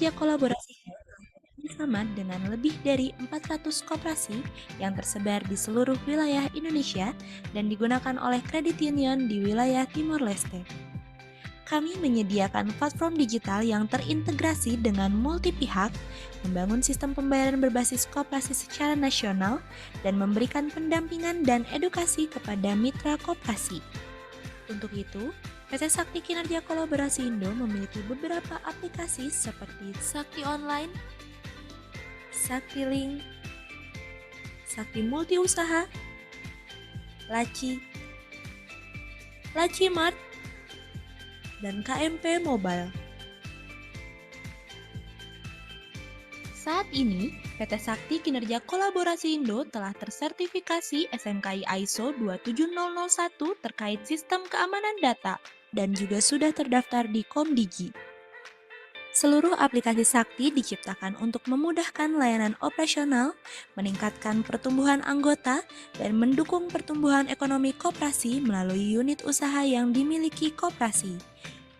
Kinerja kolaborasi bersama dengan lebih dari 400 koperasi yang tersebar di seluruh wilayah Indonesia dan digunakan oleh kredit union di wilayah Timor Leste. Kami menyediakan platform digital yang terintegrasi dengan multi pihak, membangun sistem pembayaran berbasis koperasi secara nasional, dan memberikan pendampingan dan edukasi kepada mitra koperasi. Untuk itu, PT Sakti Kinerja Kolaborasi Indo memiliki beberapa aplikasi seperti Sakti Online, Sakti Link, Sakti Multi Usaha, Laci, Laci Mart, dan KMP Mobile. Saat ini, PT Sakti Kinerja Kolaborasi Indo telah tersertifikasi SMKI ISO 27001 terkait sistem keamanan data dan juga sudah terdaftar di Komdigi. Seluruh aplikasi Sakti diciptakan untuk memudahkan layanan operasional, meningkatkan pertumbuhan anggota, dan mendukung pertumbuhan ekonomi koperasi melalui unit usaha yang dimiliki koperasi.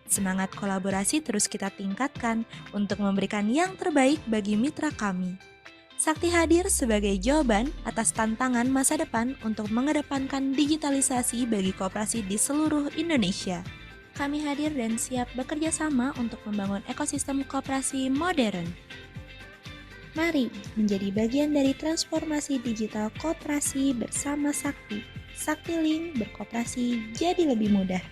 Semangat kolaborasi terus kita tingkatkan untuk memberikan yang terbaik bagi mitra kami. Sakti hadir sebagai jawaban atas tantangan masa depan untuk mengedepankan digitalisasi bagi koperasi di seluruh Indonesia. Kami hadir dan siap bekerja sama untuk membangun ekosistem koperasi modern. Mari menjadi bagian dari transformasi digital koperasi bersama Sakti. Sakti Link berkoperasi jadi lebih mudah.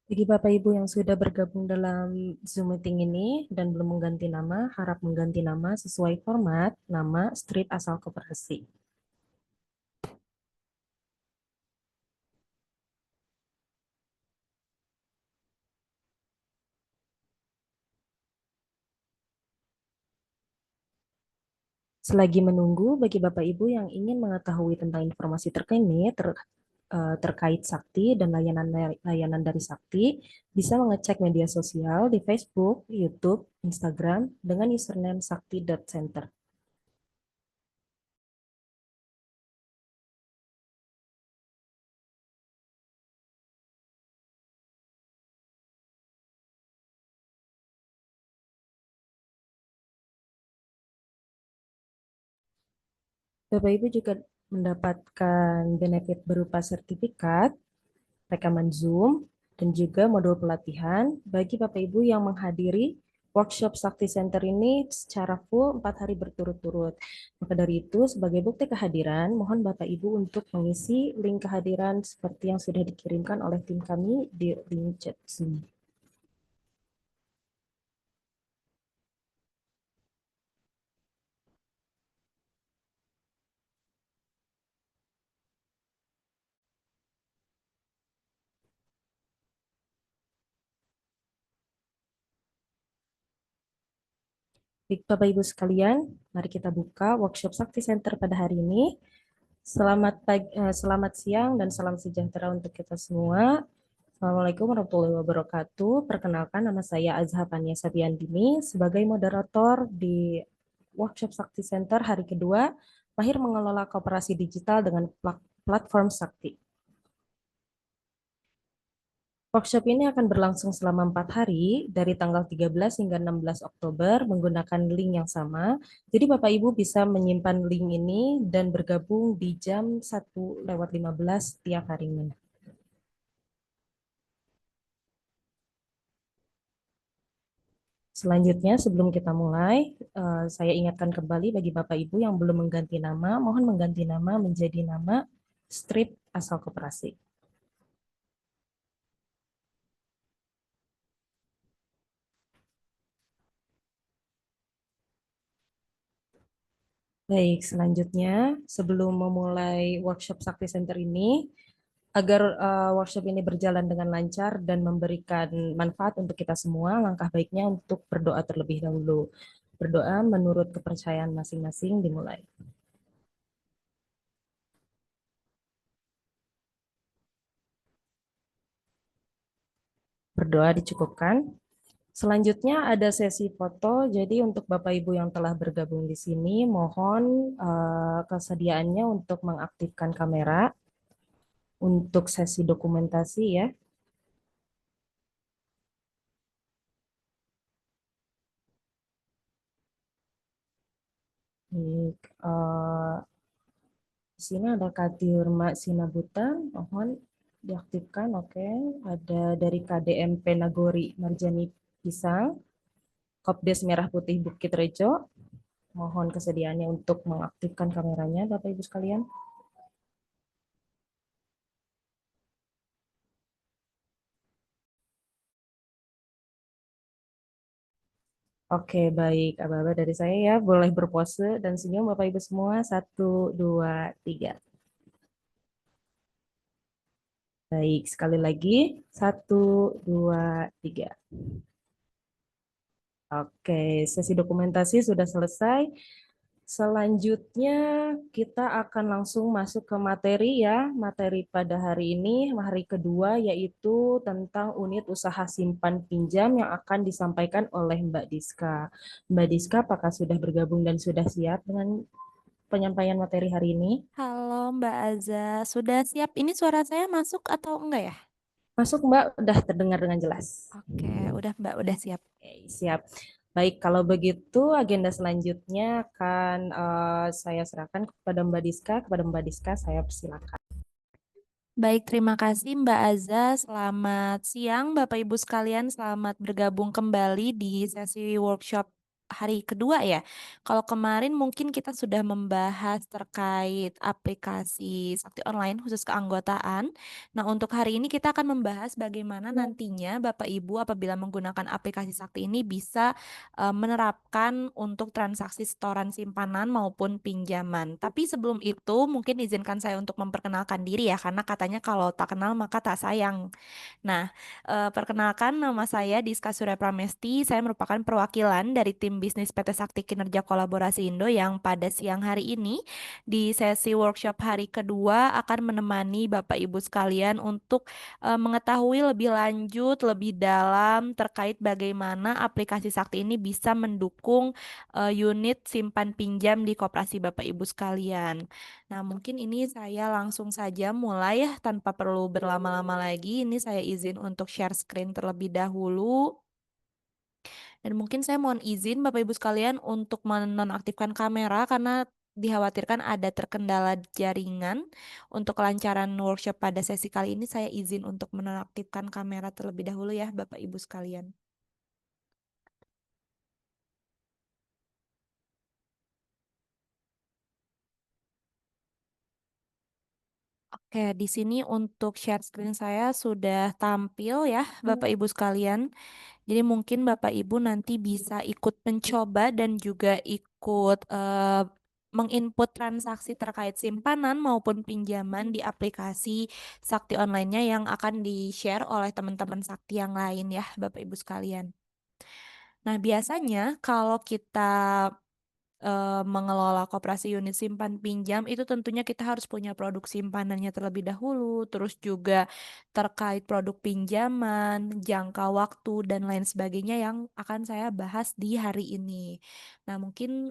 Bagi Bapak Ibu yang sudah bergabung dalam Zoom meeting ini dan belum mengganti nama, harap mengganti nama sesuai format nama street asal koperasi. Selagi menunggu, bagi Bapak Ibu yang ingin mengetahui tentang informasi terkini terkait Sakti dan layanan dari Sakti, bisa mengecek media sosial di Facebook, YouTube, Instagram dengan username sakti.center. Bapak Ibu juga mendapatkan benefit berupa sertifikat, rekaman Zoom, dan juga modul pelatihan bagi Bapak Ibu yang menghadiri workshop Sakti Center ini secara full 4 hari berturut-turut. Maka dari itu, sebagai bukti kehadiran, mohon Bapak Ibu untuk mengisi link kehadiran seperti yang sudah dikirimkan oleh tim kami di link chat Zoom. Baik, Bapak Ibu sekalian, mari kita buka workshop Sakti Center pada hari ini. Selamat siang dan salam sejahtera untuk kita semua. Assalamualaikum warahmatullahi wabarakatuh. Perkenalkan, nama saya Azha Pania Sabiandini sebagai moderator di workshop Sakti Center hari kedua, Mahir Mengelola Koperasi Digital dengan Platform Sakti. Workshop ini akan berlangsung selama 4 hari, dari tanggal 13 hingga 16 Oktober, menggunakan link yang sama. Jadi Bapak Ibu bisa menyimpan link ini dan bergabung di jam 1:15 setiap harinya. Selanjutnya, sebelum kita mulai, saya ingatkan kembali bagi Bapak Ibu yang belum mengganti nama, mohon mengganti nama menjadi nama Street Asal Koperasi. Baik, selanjutnya sebelum memulai workshop Sakti Center ini, agar workshop ini berjalan dengan lancar dan memberikan manfaat untuk kita semua, langkah baiknya untuk berdoa terlebih dahulu. Berdoa menurut kepercayaan masing-masing dimulai. Berdoa dicukupkan. Selanjutnya ada sesi foto. Jadi untuk Bapak Ibu yang telah bergabung di sini, mohon kesediaannya untuk mengaktifkan kamera untuk sesi dokumentasi ya. Baik, di sini ada Kadir Mak Sinabutan, mohon diaktifkan. Oke, ada dari KDMP Nagori Marjani Pisang, Kopdes Merah Putih Bukit Rejo, mohon kesediaannya untuk mengaktifkan kameranya, Bapak Ibu sekalian. Oke, baik. Aba-aba dari saya ya, boleh berpose dan senyum Bapak Ibu semua. 1, 2, 3. Baik, sekali lagi. 1, 2, 3. Oke, sesi dokumentasi sudah selesai. Selanjutnya kita akan langsung masuk ke materi ya. Materi pada hari ini, hari kedua, yaitu tentang unit usaha simpan pinjam yang akan disampaikan oleh Mbak Diska. Mbak Diska, apakah sudah bergabung dan sudah siap dengan penyampaian materi hari ini? Halo Mbak Aza, sudah siap? Ini suara saya masuk atau enggak ya? Masuk Mbak, udah terdengar dengan jelas. Oke, udah Mbak, udah siap. Oke, siap. Baik, kalau begitu agenda selanjutnya akan saya serahkan kepada Mbak Diska. Kepada Mbak Diska, saya persilakan. Baik, terima kasih Mbak Aza. Selamat siang Bapak Ibu sekalian, selamat bergabung kembali di sesi workshop hari kedua ya. Kalau kemarin mungkin kita sudah membahas terkait aplikasi Sakti Online khusus keanggotaan. Nah, untuk hari ini kita akan membahas bagaimana nantinya Bapak Ibu apabila menggunakan aplikasi Sakti ini bisa menerapkan untuk transaksi setoran simpanan maupun pinjaman. Tapi sebelum itu mungkin izinkan saya untuk memperkenalkan diri ya, karena katanya kalau tak kenal maka tak sayang. Nah, perkenalkan nama saya Diska Surya Pramesti. Saya merupakan perwakilan dari tim bisnis PT Sakti Kinerja Kolaborasi Indo yang pada siang hari ini di sesi workshop hari kedua akan menemani Bapak Ibu sekalian untuk mengetahui lebih lanjut, lebih dalam terkait bagaimana aplikasi Sakti ini bisa mendukung unit simpan pinjam di koperasi Bapak Ibu sekalian. Nah, mungkin ini saya langsung saja mulai ya tanpa perlu berlama-lama lagi. Ini saya izin untuk share screen terlebih dahulu. Dan mungkin saya mohon izin Bapak Ibu sekalian untuk menonaktifkan kamera karena dikhawatirkan ada terkendala jaringan. Untuk kelancaran workshop pada sesi kali ini saya izin untuk menonaktifkan kamera terlebih dahulu ya Bapak Ibu sekalian. Oke, di sini untuk share screen saya sudah tampil ya Bapak Ibu sekalian. Jadi mungkin Bapak Ibu nanti bisa ikut mencoba dan juga ikut menginput transaksi terkait simpanan maupun pinjaman di aplikasi Sakti Online-nya yang akan di-share oleh teman-teman Sakti yang lain ya Bapak Ibu sekalian. Nah, biasanya kalau kita mengelola koperasi unit simpan pinjam itu tentunya kita harus punya produk simpanannya terlebih dahulu, terus juga terkait produk pinjaman, jangka waktu, dan lain sebagainya yang akan saya bahas di hari ini. Nah, mungkin,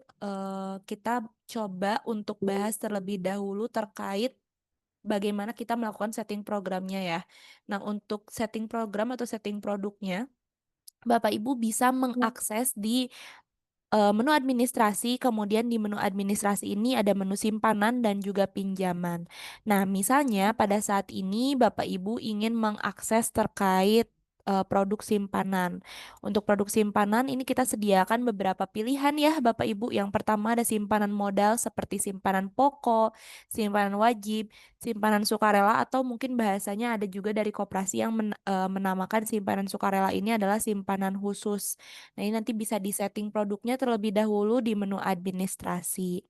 kita coba untuk bahas terlebih dahulu terkait bagaimana kita melakukan setting programnya ya. Nah, untuk setting program atau setting produknya, Bapak Ibu bisa mengakses di menu administrasi, kemudian di menu administrasi ini ada menu simpanan dan juga pinjaman. Nah, misalnya pada saat ini Bapak Ibu ingin mengakses terkait, produk simpanan. Untuk produk simpanan ini kita sediakan beberapa pilihan ya Bapak Ibu. Yang pertama ada simpanan modal seperti simpanan pokok, simpanan wajib, simpanan sukarela, atau mungkin bahasanya ada juga dari koperasi yang menamakan simpanan sukarela ini adalah simpanan khusus. Nah, ini nanti bisa di-setting produknya terlebih dahulu di menu administrasi.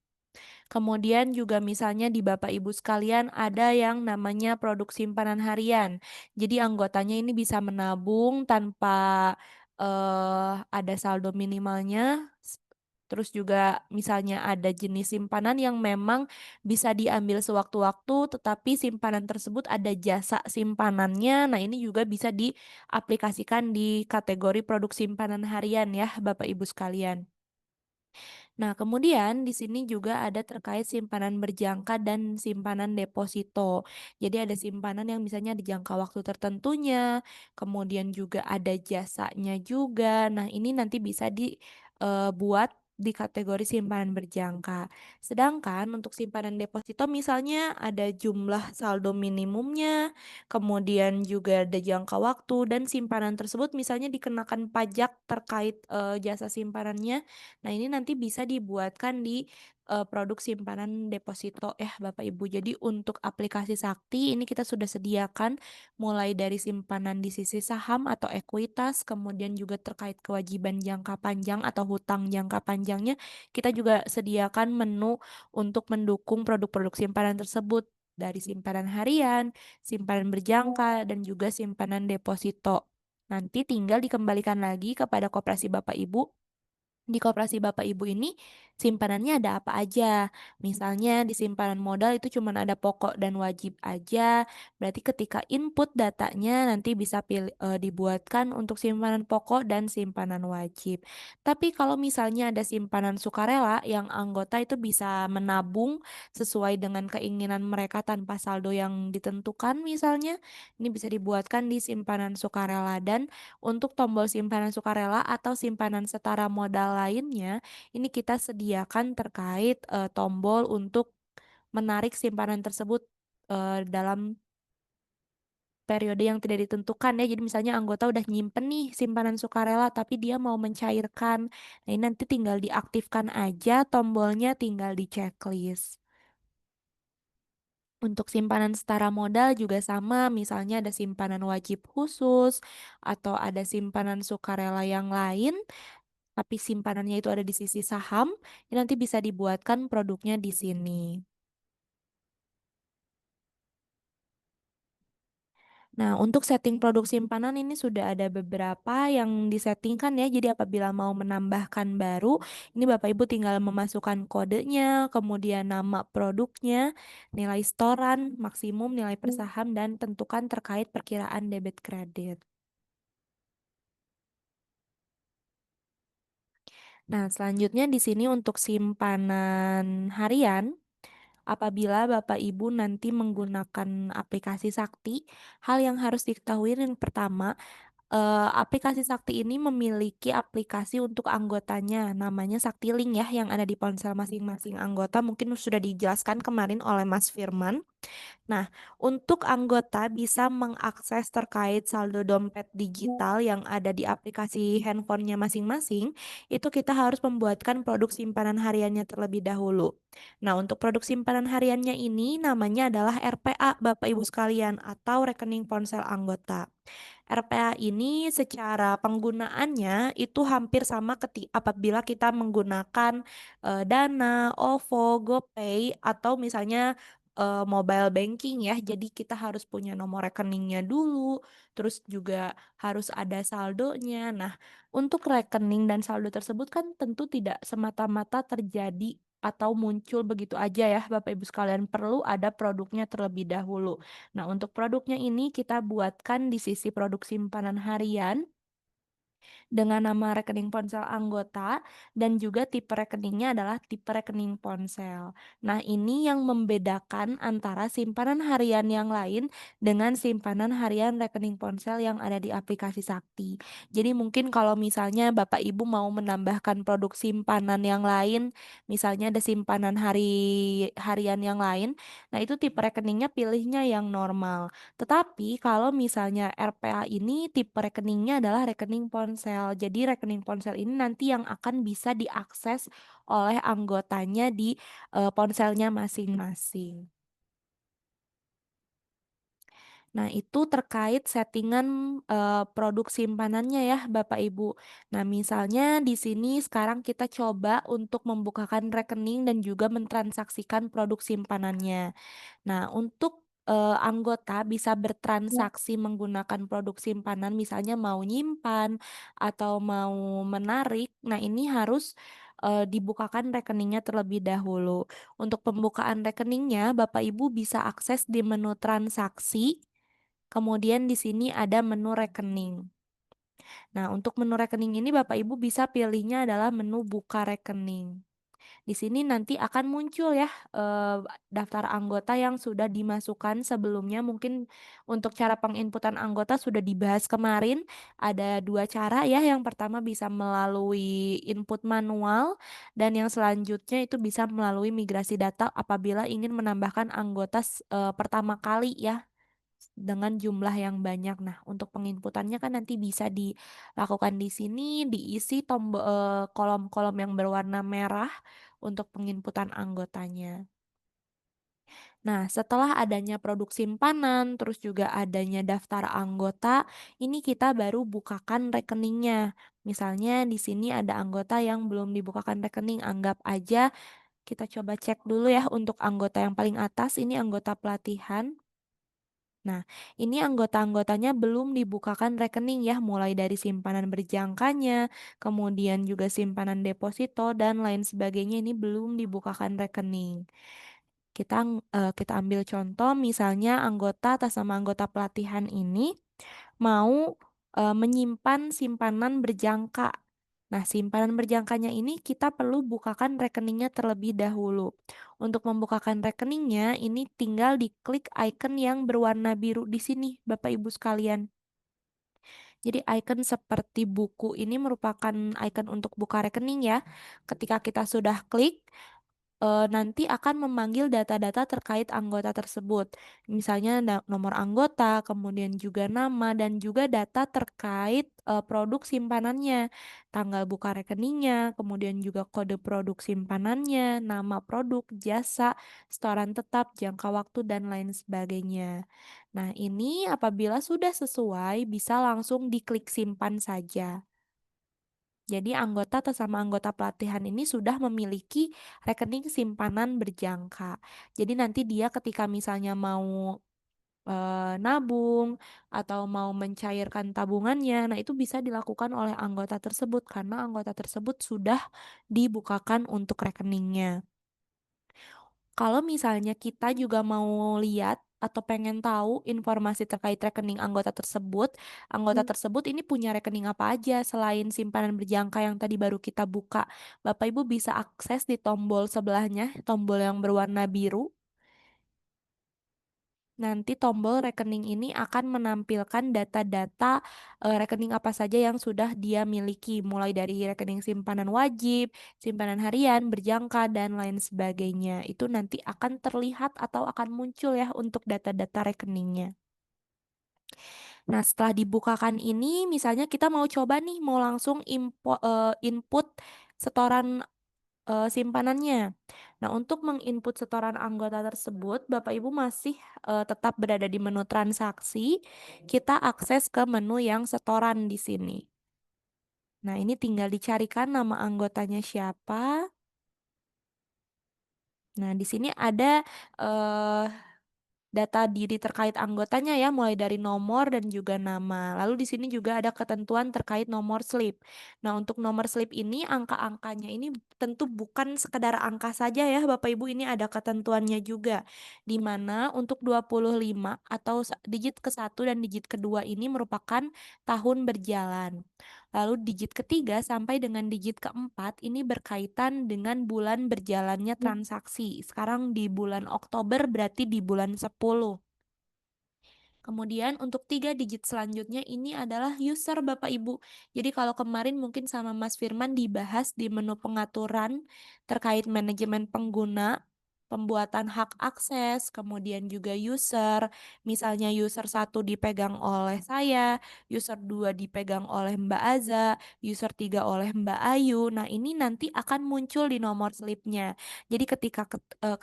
Kemudian juga misalnya di Bapak Ibu sekalian ada yang namanya produk simpanan harian. Jadi anggotanya ini bisa menabung tanpa, ada saldo minimalnya, terus juga misalnya ada jenis simpanan yang memang bisa diambil sewaktu-waktu, tetapi simpanan tersebut ada jasa simpanannya. Nah, ini juga bisa diaplikasikan di kategori produk simpanan harian ya, Bapak Ibu sekalian. Nah, kemudian di sini juga ada terkait simpanan berjangka dan simpanan deposito. Jadi ada simpanan yang misalnya di jangka waktu tertentunya, kemudian juga ada jasanya juga. Nah, ini nanti bisa dibuat di kategori simpanan berjangka. Sedangkan untuk simpanan deposito misalnya ada jumlah saldo minimumnya, kemudian juga ada jangka waktu dan simpanan tersebut misalnya dikenakan pajak terkait jasa simpanannya. Nah, ini nanti bisa dibuatkan di, produk simpanan deposito ya, Bapak Ibu. Jadi untuk aplikasi Sakti ini kita sudah sediakan mulai dari simpanan di sisi saham atau ekuitas, kemudian juga terkait kewajiban jangka panjang atau hutang jangka panjangnya, kita juga sediakan menu untuk mendukung produk-produk simpanan tersebut, dari simpanan harian, simpanan berjangka, dan juga simpanan deposito. Nanti tinggal dikembalikan lagi kepada koperasi Bapak Ibu. Di koperasi Bapak Ibu ini, simpanannya ada apa aja. Misalnya di simpanan modal itu cuman ada pokok dan wajib aja, berarti ketika input datanya nanti bisa dibuatkan untuk simpanan pokok dan simpanan wajib. Tapi kalau misalnya ada simpanan sukarela yang anggota itu bisa menabung sesuai dengan keinginan mereka tanpa saldo yang ditentukan misalnya, ini bisa dibuatkan di simpanan sukarela. Dan untuk tombol simpanan sukarela atau simpanan setara modal lainnya, ini kita sediakan terkait, tombol untuk menarik simpanan tersebut, dalam periode yang tidak ditentukan ya. Jadi misalnya anggota udah nyimpen nih simpanan sukarela, tapi dia mau mencairkan. Nah, ini nanti tinggal diaktifkan aja tombolnya, tinggal di-checklist. Untuk simpanan setara modal juga sama, misalnya ada simpanan wajib khusus atau ada simpanan sukarela yang lain, tapi simpanannya itu ada di sisi saham, ini nanti bisa dibuatkan produknya di sini. Nah, untuk setting produk simpanan ini sudah ada beberapa yang disettingkan ya. Jadi apabila mau menambahkan baru, ini Bapak Ibu tinggal memasukkan kodenya, kemudian nama produknya, nilai setoran, maksimum nilai per saham, dan tentukan terkait perkiraan debit kredit. Nah, selanjutnya di sini untuk simpanan harian, apabila Bapak Ibu nanti menggunakan aplikasi Sakti, hal yang harus diketahui yang pertama, aplikasi Sakti ini memiliki aplikasi untuk anggotanya, namanya Sakti Link ya, yang ada di ponsel masing-masing anggota, mungkin sudah dijelaskan kemarin oleh Mas Firman. Nah, untuk anggota bisa mengakses terkait saldo dompet digital yang ada di aplikasi handphonenya masing-masing, itu kita harus membuatkan produk simpanan hariannya terlebih dahulu. Nah, untuk produk simpanan hariannya ini namanya adalah RPA, Bapak Ibu sekalian, atau rekening ponsel anggota. RPA ini secara penggunaannya itu hampir sama apabila kita menggunakan Dana, OVO, GoPay, atau misalnya mobile banking ya, jadi kita harus punya nomor rekeningnya dulu, terus juga harus ada saldonya. Nah, untuk rekening dan saldo tersebut kan tentu tidak semata-mata terjadi atau muncul begitu aja ya Bapak Ibu sekalian, perlu ada produknya terlebih dahulu. Nah, untuk produknya ini kita buatkan di sisi produk simpanan harian dengan nama rekening ponsel anggota dan juga tipe rekeningnya adalah tipe rekening ponsel. Nah, ini yang membedakan antara simpanan harian yang lain dengan simpanan harian rekening ponsel yang ada di aplikasi Sakti. Jadi mungkin kalau misalnya Bapak Ibu mau menambahkan produk simpanan yang lain, misalnya ada simpanan harian yang lain, nah itu tipe rekeningnya pilihnya yang normal. Tetapi kalau misalnya RPA ini tipe rekeningnya adalah rekening ponsel. Jadi rekening ponsel ini nanti yang akan bisa diakses oleh anggotanya di, ponselnya masing-masing. Nah, itu terkait settingan, produk simpanannya ya, Bapak Ibu. Nah, misalnya di sini sekarang kita coba untuk membukakan rekening dan juga mentransaksikan produk simpanannya. Nah, untuk, anggota bisa Ya. bertransaksi menggunakan produk simpanan, misalnya mau nyimpan atau mau menarik, nah ini harus, dibukakan rekeningnya terlebih dahulu. Untuk pembukaan rekeningnya, Bapak Ibu bisa akses di menu transaksi, kemudian di sini ada menu rekening. Nah, untuk menu rekening ini Bapak Ibu bisa pilihnya adalah menu buka rekening. Di sini nanti akan muncul ya, daftar anggota yang sudah dimasukkan sebelumnya. Mungkin untuk cara penginputan anggota sudah dibahas kemarin, ada 2 cara ya, yang pertama bisa melalui input manual, dan yang selanjutnya itu bisa melalui migrasi data apabila ingin menambahkan anggota pertama kali ya, dengan jumlah yang banyak. Nah, untuk penginputannya kan nanti bisa dilakukan di sini, diisi kolom-kolom yang berwarna merah untuk penginputan anggotanya. Nah, setelah adanya produk simpanan, terus juga adanya daftar anggota, ini kita baru bukakan rekeningnya. Misalnya di sini ada anggota yang belum dibukakan rekening, anggap aja kita coba cek dulu ya untuk anggota yang paling atas, ini anggota pelatihan. Nah, ini anggota-anggotanya belum dibukakan rekening ya, mulai dari simpanan berjangkanya, kemudian juga simpanan deposito dan lain sebagainya ini belum dibukakan rekening. Kita ambil contoh misalnya anggota atas nama anggota pelatihan ini mau, menyimpan simpanan berjangka. Nah, simpanan berjangkanya ini kita perlu bukakan rekeningnya terlebih dahulu. Untuk membukakan rekeningnya, ini tinggal diklik icon yang berwarna biru di sini, Bapak Ibu sekalian. Jadi icon seperti buku ini merupakan icon untuk buka rekening ya. Ketika kita sudah klik, nanti akan memanggil data-data terkait anggota tersebut. Misalnya nomor anggota, kemudian juga nama, dan juga data terkait, produk simpanannya, tanggal buka rekeningnya, kemudian juga kode produk simpanannya, nama produk, jasa, setoran tetap, jangka waktu, dan lain sebagainya. Nah, ini apabila sudah sesuai, bisa langsung diklik simpan saja. Jadi anggota atas nama anggota pelatihan ini sudah memiliki rekening simpanan berjangka. Jadi nanti dia ketika misalnya mau, nabung atau mau mencairkan tabungannya, nah itu bisa dilakukan oleh anggota tersebut karena anggota tersebut sudah dibukakan untuk rekeningnya. Kalau misalnya kita juga mau lihat atau pengen tahu informasi terkait rekening anggota Ya. tersebut ini punya rekening apa aja selain simpanan berjangka yang tadi baru kita buka. Bapak Ibu bisa akses di tombol sebelahnya, tombol yang berwarna biru. Nanti tombol rekening ini akan menampilkan data-data, rekening apa saja yang sudah dia miliki, mulai dari rekening simpanan wajib, simpanan harian, berjangka, dan lain sebagainya. Itu nanti akan terlihat atau akan muncul ya untuk data-data rekeningnya. Nah, setelah dibukakan ini, misalnya kita mau coba nih, mau langsung input setoran simpanannya. Nah, untuk menginput setoran anggota tersebut, Bapak Ibu masih, tetap berada di menu transaksi, kita akses ke menu yang setoran di sini. Nah, ini tinggal dicarikan nama anggotanya siapa. Nah, di sini ada eh, data diri terkait anggotanya ya, mulai dari nomor dan juga nama. Lalu di sini juga ada ketentuan terkait nomor slip. Nah, untuk nomor slip ini angka-angkanya ini tentu bukan sekedar angka saja ya, Bapak Ibu, ini ada ketentuannya juga. Di mana untuk 25 atau digit ke-1 dan digit kedua ini merupakan tahun berjalan. Lalu digit ketiga sampai dengan digit keempat ini berkaitan dengan bulan berjalannya transaksi. Sekarang di bulan Oktober berarti di bulan 10. Kemudian untuk 3 digit selanjutnya ini adalah user Bapak Ibu. Jadi kalau kemarin mungkin sama Mas Firman dibahas di menu pengaturan terkait manajemen pengguna, pembuatan hak akses, kemudian juga user. Misalnya user 1 dipegang oleh saya, user 2 dipegang oleh Mbak Aza, user 3 oleh Mbak Ayu. Nah, ini nanti akan muncul di nomor slipnya. Jadi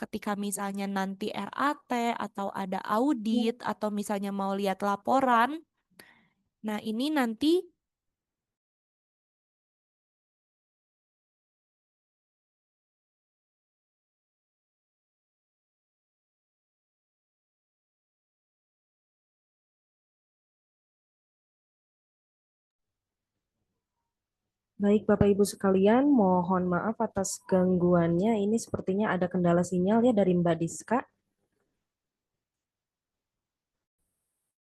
ketika misalnya nanti RAT atau ada audit atau misalnya mau lihat laporan, nah ini nanti Baik, Bapak Ibu sekalian, mohon maaf atas gangguannya. Ini sepertinya ada kendala sinyal ya dari Mbak Diska.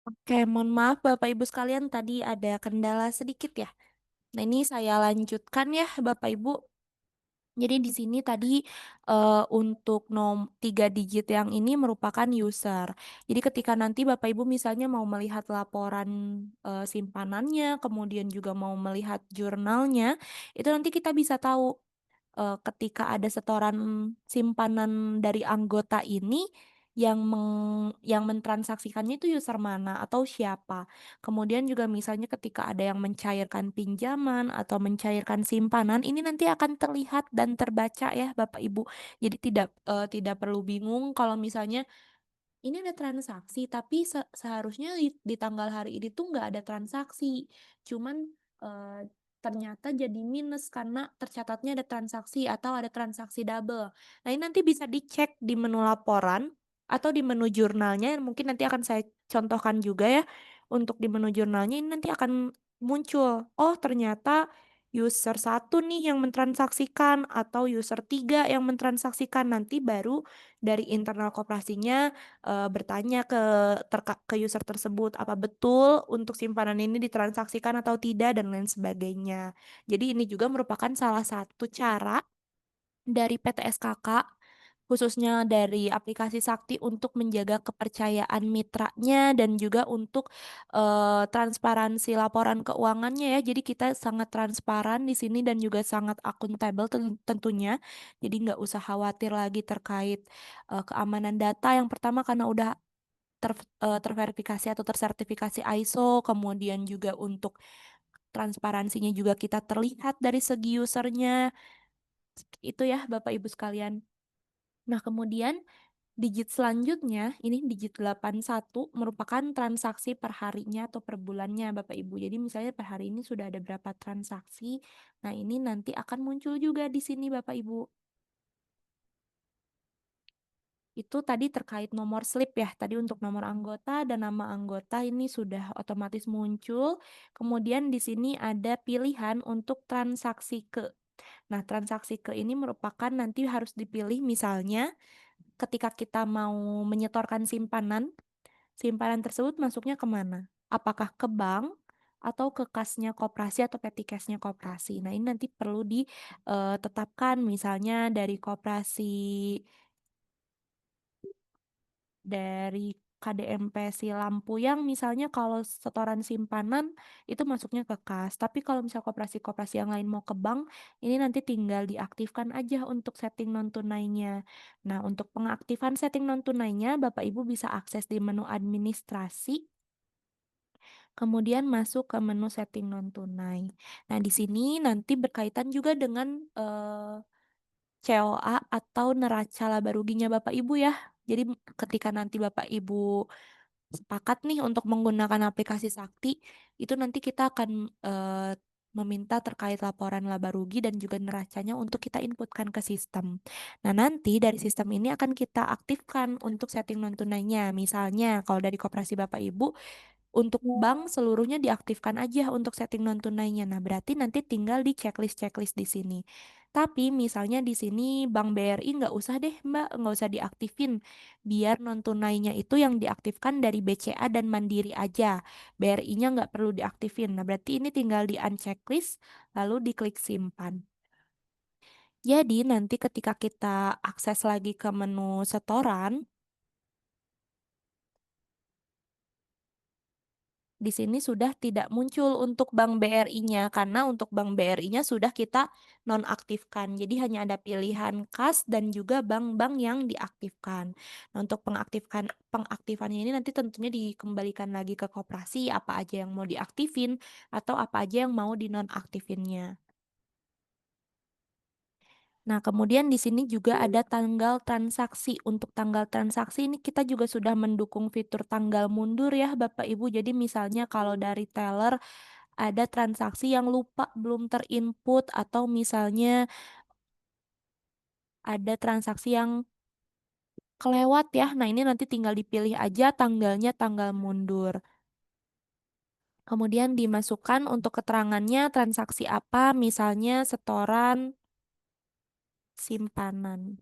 oke, mohon maaf Bapak Ibu sekalian tadi ada kendala sedikit ya. Nah, ini saya lanjutkan ya Bapak Ibu. Jadi di sini tadi untuk 3 digit yang ini merupakan user. Jadi ketika nanti Bapak Ibu misalnya mau melihat laporan simpanannya, kemudian juga mau melihat jurnalnya, itu nanti kita bisa tahu ketika ada setoran simpanan dari anggota ini yang mentransaksikannya itu user mana atau siapa. Kemudian juga misalnya ketika ada yang mencairkan pinjaman atau mencairkan simpanan, ini nanti akan terlihat dan terbaca ya Bapak Ibu. Jadi tidak perlu bingung kalau misalnya ini ada transaksi, tapi seharusnya di tanggal hari ini tuh nggak ada transaksi. Cuman eh, ternyata jadi minus karena tercatatnya ada transaksi atau ada transaksi double. Nah, ini nanti bisa dicek di menu laporan atau di menu jurnalnya. Mungkin nanti akan saya contohkan juga ya. Untuk di menu jurnalnya ini nanti akan muncul. Oh, ternyata user 1 nih yang mentransaksikan atau user 3 yang mentransaksikan. Nanti baru dari internal koperasinya bertanya ke user tersebut apa betul untuk simpanan ini ditransaksikan atau tidak dan lain sebagainya. Jadi ini juga merupakan salah satu cara dari PT SKK khususnya dari aplikasi Sakti untuk menjaga kepercayaan mitranya dan juga untuk transparansi laporan keuangannya ya. Jadi kita sangat transparan di sini dan juga sangat akuntabel tentunya. Jadi nggak usah khawatir lagi terkait keamanan data. Yang pertama karena udah terverifikasi atau tersertifikasi ISO, kemudian juga untuk transparansinya juga kita terlihat dari segi usernya. Itu ya Bapak Ibu sekalian. Nah, kemudian digit selanjutnya, ini digit 81 merupakan transaksi per harinya atau per bulannya Bapak Ibu. Jadi misalnya per hari ini sudah ada berapa transaksi. Nah, ini nanti akan muncul juga di sini Bapak Ibu. Itu tadi terkait nomor slip ya. Tadi untuk nomor anggota dan nama anggota ini sudah otomatis muncul. Kemudian di sini ada pilihan untuk transaksi ke. Nah, transaksi ke ini merupakan nanti harus dipilih misalnya ketika kita mau menyetorkan simpanan, simpanan tersebut masuknya kemana? Apakah ke bank atau ke kasnya koperasi atau petty cashnya koperasi? Nah, ini nanti perlu ditetapkan misalnya dari koperasi dari KDMP si lampu yang misalnya kalau setoran simpanan itu masuknya ke kas. Tapi kalau misal koperasi-koperasi yang lain mau ke bank, ini nanti tinggal diaktifkan aja untuk setting non tunainya. Nah, untuk pengaktifan setting non tunainya, Bapak Ibu bisa akses di menu administrasi, kemudian masuk ke menu setting non tunai. Nah, di sini nanti berkaitan juga dengan COA atau neraca laba ruginya Bapak Ibu ya. Jadi ketika nanti Bapak Ibu sepakat nih untuk menggunakan aplikasi Sakti, itu nanti kita akan meminta terkait laporan laba rugi dan juga neracanya untuk kita inputkan ke sistem. Nah, nanti dari sistem ini akan kita aktifkan untuk setting non tunainya. Misalnya, kalau dari koperasi Bapak Ibu, untuk bank seluruhnya diaktifkan aja untuk setting non tunainya. Nah, berarti nanti tinggal di checklist-checklist di sini. Tapi misalnya di sini Bank BRI nggak usah deh Mbak, nggak usah diaktifin. Biar non tunainya itu yang diaktifkan dari BCA dan Mandiri aja. BRI-nya nggak perlu diaktifin. Nah, berarti ini tinggal di unchecklist, lalu diklik simpan. Jadi nanti ketika kita akses lagi ke menu setoran, di sini sudah tidak muncul untuk Bank BRI-nya karena untuk Bank BRI-nya sudah kita nonaktifkan. Jadi hanya ada pilihan kas dan juga bank-bank yang diaktifkan. Nah, untuk pengaktifannya ini nanti tentunya dikembalikan lagi ke koperasi apa aja yang mau diaktifin atau apa aja yang mau dinonaktifinnya. Nah, kemudian di sini juga ada tanggal transaksi. Untuk tanggal transaksi ini kita juga sudah mendukung fitur tanggal mundur ya Bapak Ibu. Jadi misalnya kalau dari teller ada transaksi yang lupa belum terinput atau misalnya ada transaksi yang kelewat ya. Nah, ini nanti tinggal dipilih aja tanggalnya tanggal mundur. Kemudian dimasukkan untuk keterangannya transaksi apa, misalnya setoran simpanan.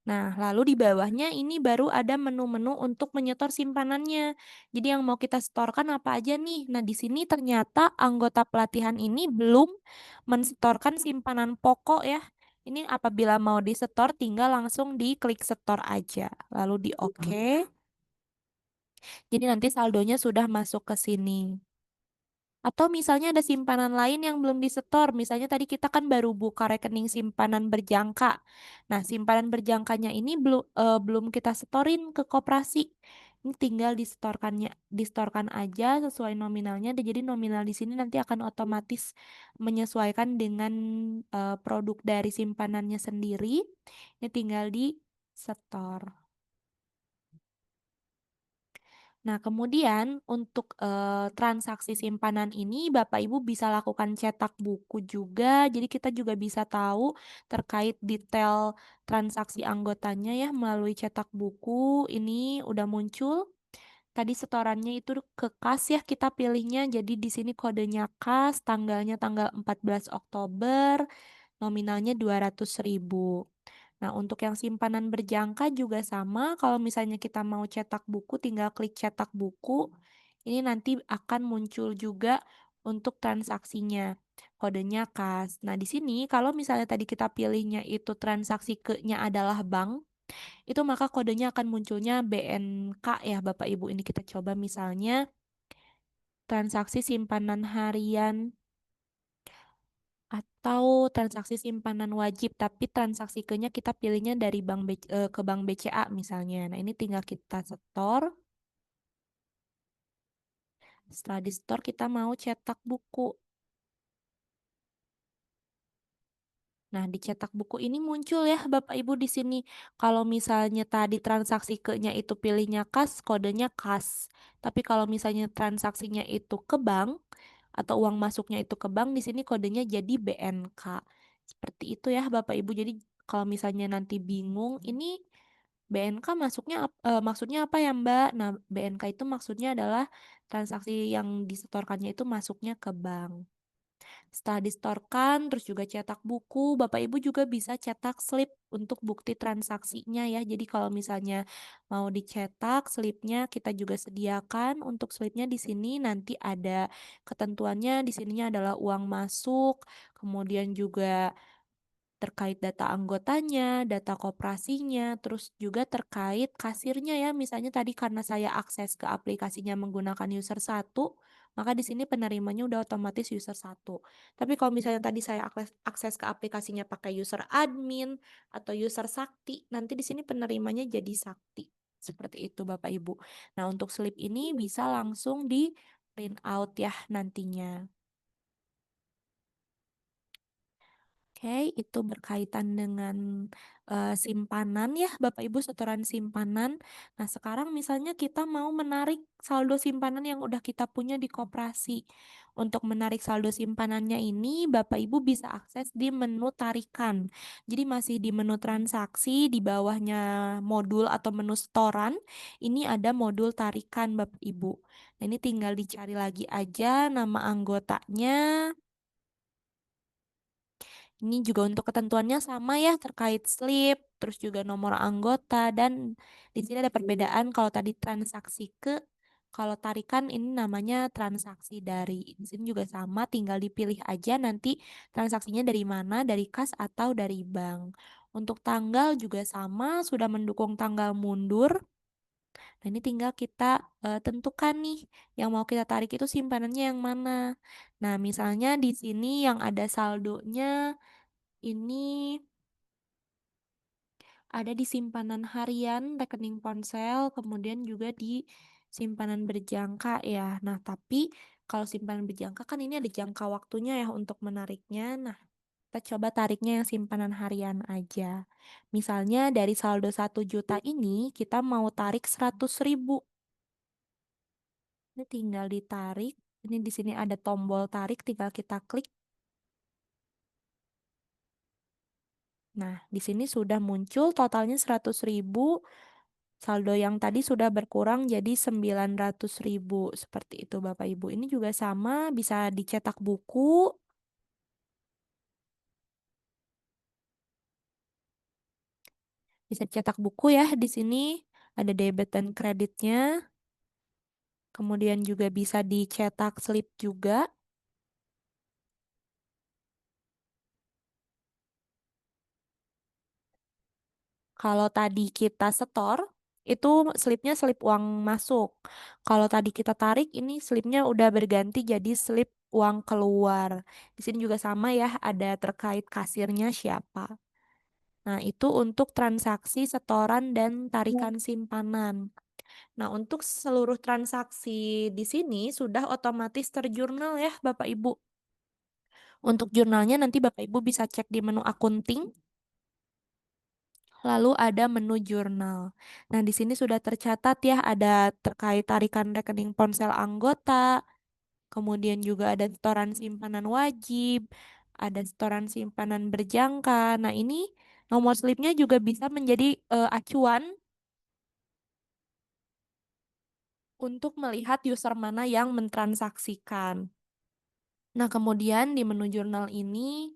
Nah, lalu di bawahnya ini baru ada menu-menu untuk menyetor simpanannya. Jadi yang mau kita setorkan apa aja nih? Nah, di sini ternyata anggota pelatihan ini belum mensetorkan simpanan pokok ya. Ini apabila mau disetor tinggal langsung diklik setor aja. Lalu di oke. Jadi nanti saldonya sudah masuk ke sini. Atau misalnya ada simpanan lain yang belum disetor, misalnya tadi kita kan baru buka rekening simpanan berjangka. Nah, simpanan berjangkanya ini belum kita setorin ke koperasi. Ini tinggal disetorkan aja sesuai nominalnya. Jadi nominal di sini nanti akan otomatis menyesuaikan dengan produk dari simpanannya sendiri. Ini tinggal di setor. Nah, kemudian untuk, transaksi simpanan ini Bapak Ibu bisa lakukan cetak buku juga. Jadi kita juga bisa tahu terkait detail transaksi anggotanya ya melalui cetak buku. Ini udah muncul. Tadi setorannya itu ke kas ya kita pilihnya. Jadi di sini kodenya kas, tanggalnya tanggal 14 Oktober, nominalnya 200.000. Nah, untuk yang simpanan berjangka juga sama, kalau misalnya kita mau cetak buku tinggal klik cetak buku, ini nanti akan muncul juga untuk transaksinya, kodenya kas. Nah, di sini kalau misalnya tadi kita pilihnya itu transaksi ke-nya adalah bank, itu maka kodenya akan munculnya BNK ya Bapak Ibu. Ini kita coba misalnya transaksi simpanan harian atau transaksi simpanan wajib, tapi transaksi ke-nya kita pilihnya dari ke bank BCA misalnya. Nah, ini tinggal kita setor. Setelah di store kita mau cetak buku. Nah, di cetak buku ini muncul ya Bapak Ibu di sini. Kalau misalnya tadi transaksi ke-nya itu pilihnya kas, kodenya kas. Tapi kalau misalnya transaksinya itu ke bank atau uang masuknya itu ke bank, di sini kodenya jadi BNK. Seperti itu ya Bapak Ibu. Jadi kalau misalnya nanti bingung, ini BNK maksudnya apa ya Mbak? Nah, BNK itu maksudnya adalah transaksi yang disetorkannya itu masuknya ke bank. Setelah disetorkan, terus juga cetak buku, Bapak Ibu juga bisa cetak slip untuk bukti transaksinya ya. Jadi kalau misalnya mau dicetak slipnya, kita juga sediakan untuk slipnya di sini nanti ada ketentuannya. Di sininya adalah uang masuk, kemudian juga terkait data anggotanya, data koperasinya, terus juga terkait kasirnya ya. Misalnya tadi karena saya akses ke aplikasinya menggunakan user satu, maka di sini penerimanya udah otomatis user satu. Tapi kalau misalnya tadi saya akses ke aplikasinya pakai user admin atau user sakti, nanti di sini penerimanya jadi sakti. Seperti itu Bapak Ibu. Nah, untuk slip ini bisa langsung di print out ya nantinya. Oke, itu berkaitan dengan, simpanan ya, Bapak Ibu, setoran simpanan. Nah, sekarang misalnya kita mau menarik saldo simpanan yang udah kita punya di koperasi. Untuk menarik saldo simpanannya ini, Bapak Ibu bisa akses di menu tarikan. Jadi masih di menu transaksi, di bawahnya modul atau menu setoran, ini ada modul tarikan, Bapak Ibu. Nah, ini tinggal dicari lagi aja nama anggotanya. Ini juga untuk ketentuannya sama ya terkait slip, terus juga nomor anggota dan di sini ada perbedaan kalau tadi transaksi ke, kalau tarikan ini namanya transaksi dari. Di sini juga sama, tinggal dipilih aja nanti transaksinya dari mana, dari kas atau dari bank. Untuk tanggal juga sama, sudah mendukung tanggal mundur. Nah, ini tinggal kita tentukan nih yang mau kita tarik itu simpanannya yang mana. Nah, misalnya di sini yang ada saldonya ini ada di simpanan harian, rekening ponsel, kemudian juga di simpanan berjangka ya. Nah, tapi kalau simpanan berjangka kan ini ada jangka waktunya ya untuk menariknya. Nah, kita coba tariknya yang simpanan harian aja. Misalnya dari saldo 1 juta ini kita mau tarik 100.000. Ini tinggal ditarik. Ini di sini ada tombol tarik, tinggal kita klik. Nah, di sini sudah muncul totalnya 100.000. Saldo yang tadi sudah berkurang jadi 900.000. Seperti itu Bapak Ibu. Ini juga sama, bisa dicetak buku. Bisa dicetak buku ya di sini. Ada debit dan kreditnya. Kemudian juga bisa dicetak slip juga. Kalau tadi kita setor, itu slipnya slip uang masuk. Kalau tadi kita tarik, ini slipnya udah berganti jadi slip uang keluar. Di sini juga sama ya, ada terkait kasirnya siapa. Nah, itu untuk transaksi setoran dan tarikan simpanan. Nah, untuk seluruh transaksi di sini sudah otomatis terjurnal ya, Bapak Ibu. Untuk jurnalnya nanti Bapak Ibu bisa cek di menu akunting, lalu ada menu jurnal. Nah, di sini sudah tercatat ya, ada terkait tarikan rekening ponsel anggota, kemudian juga ada setoran simpanan wajib, ada setoran simpanan berjangka. Nah, ini nomor slipnya juga bisa menjadi acuan untuk melihat user mana yang mentransaksikan. Nah, kemudian di menu jurnal ini,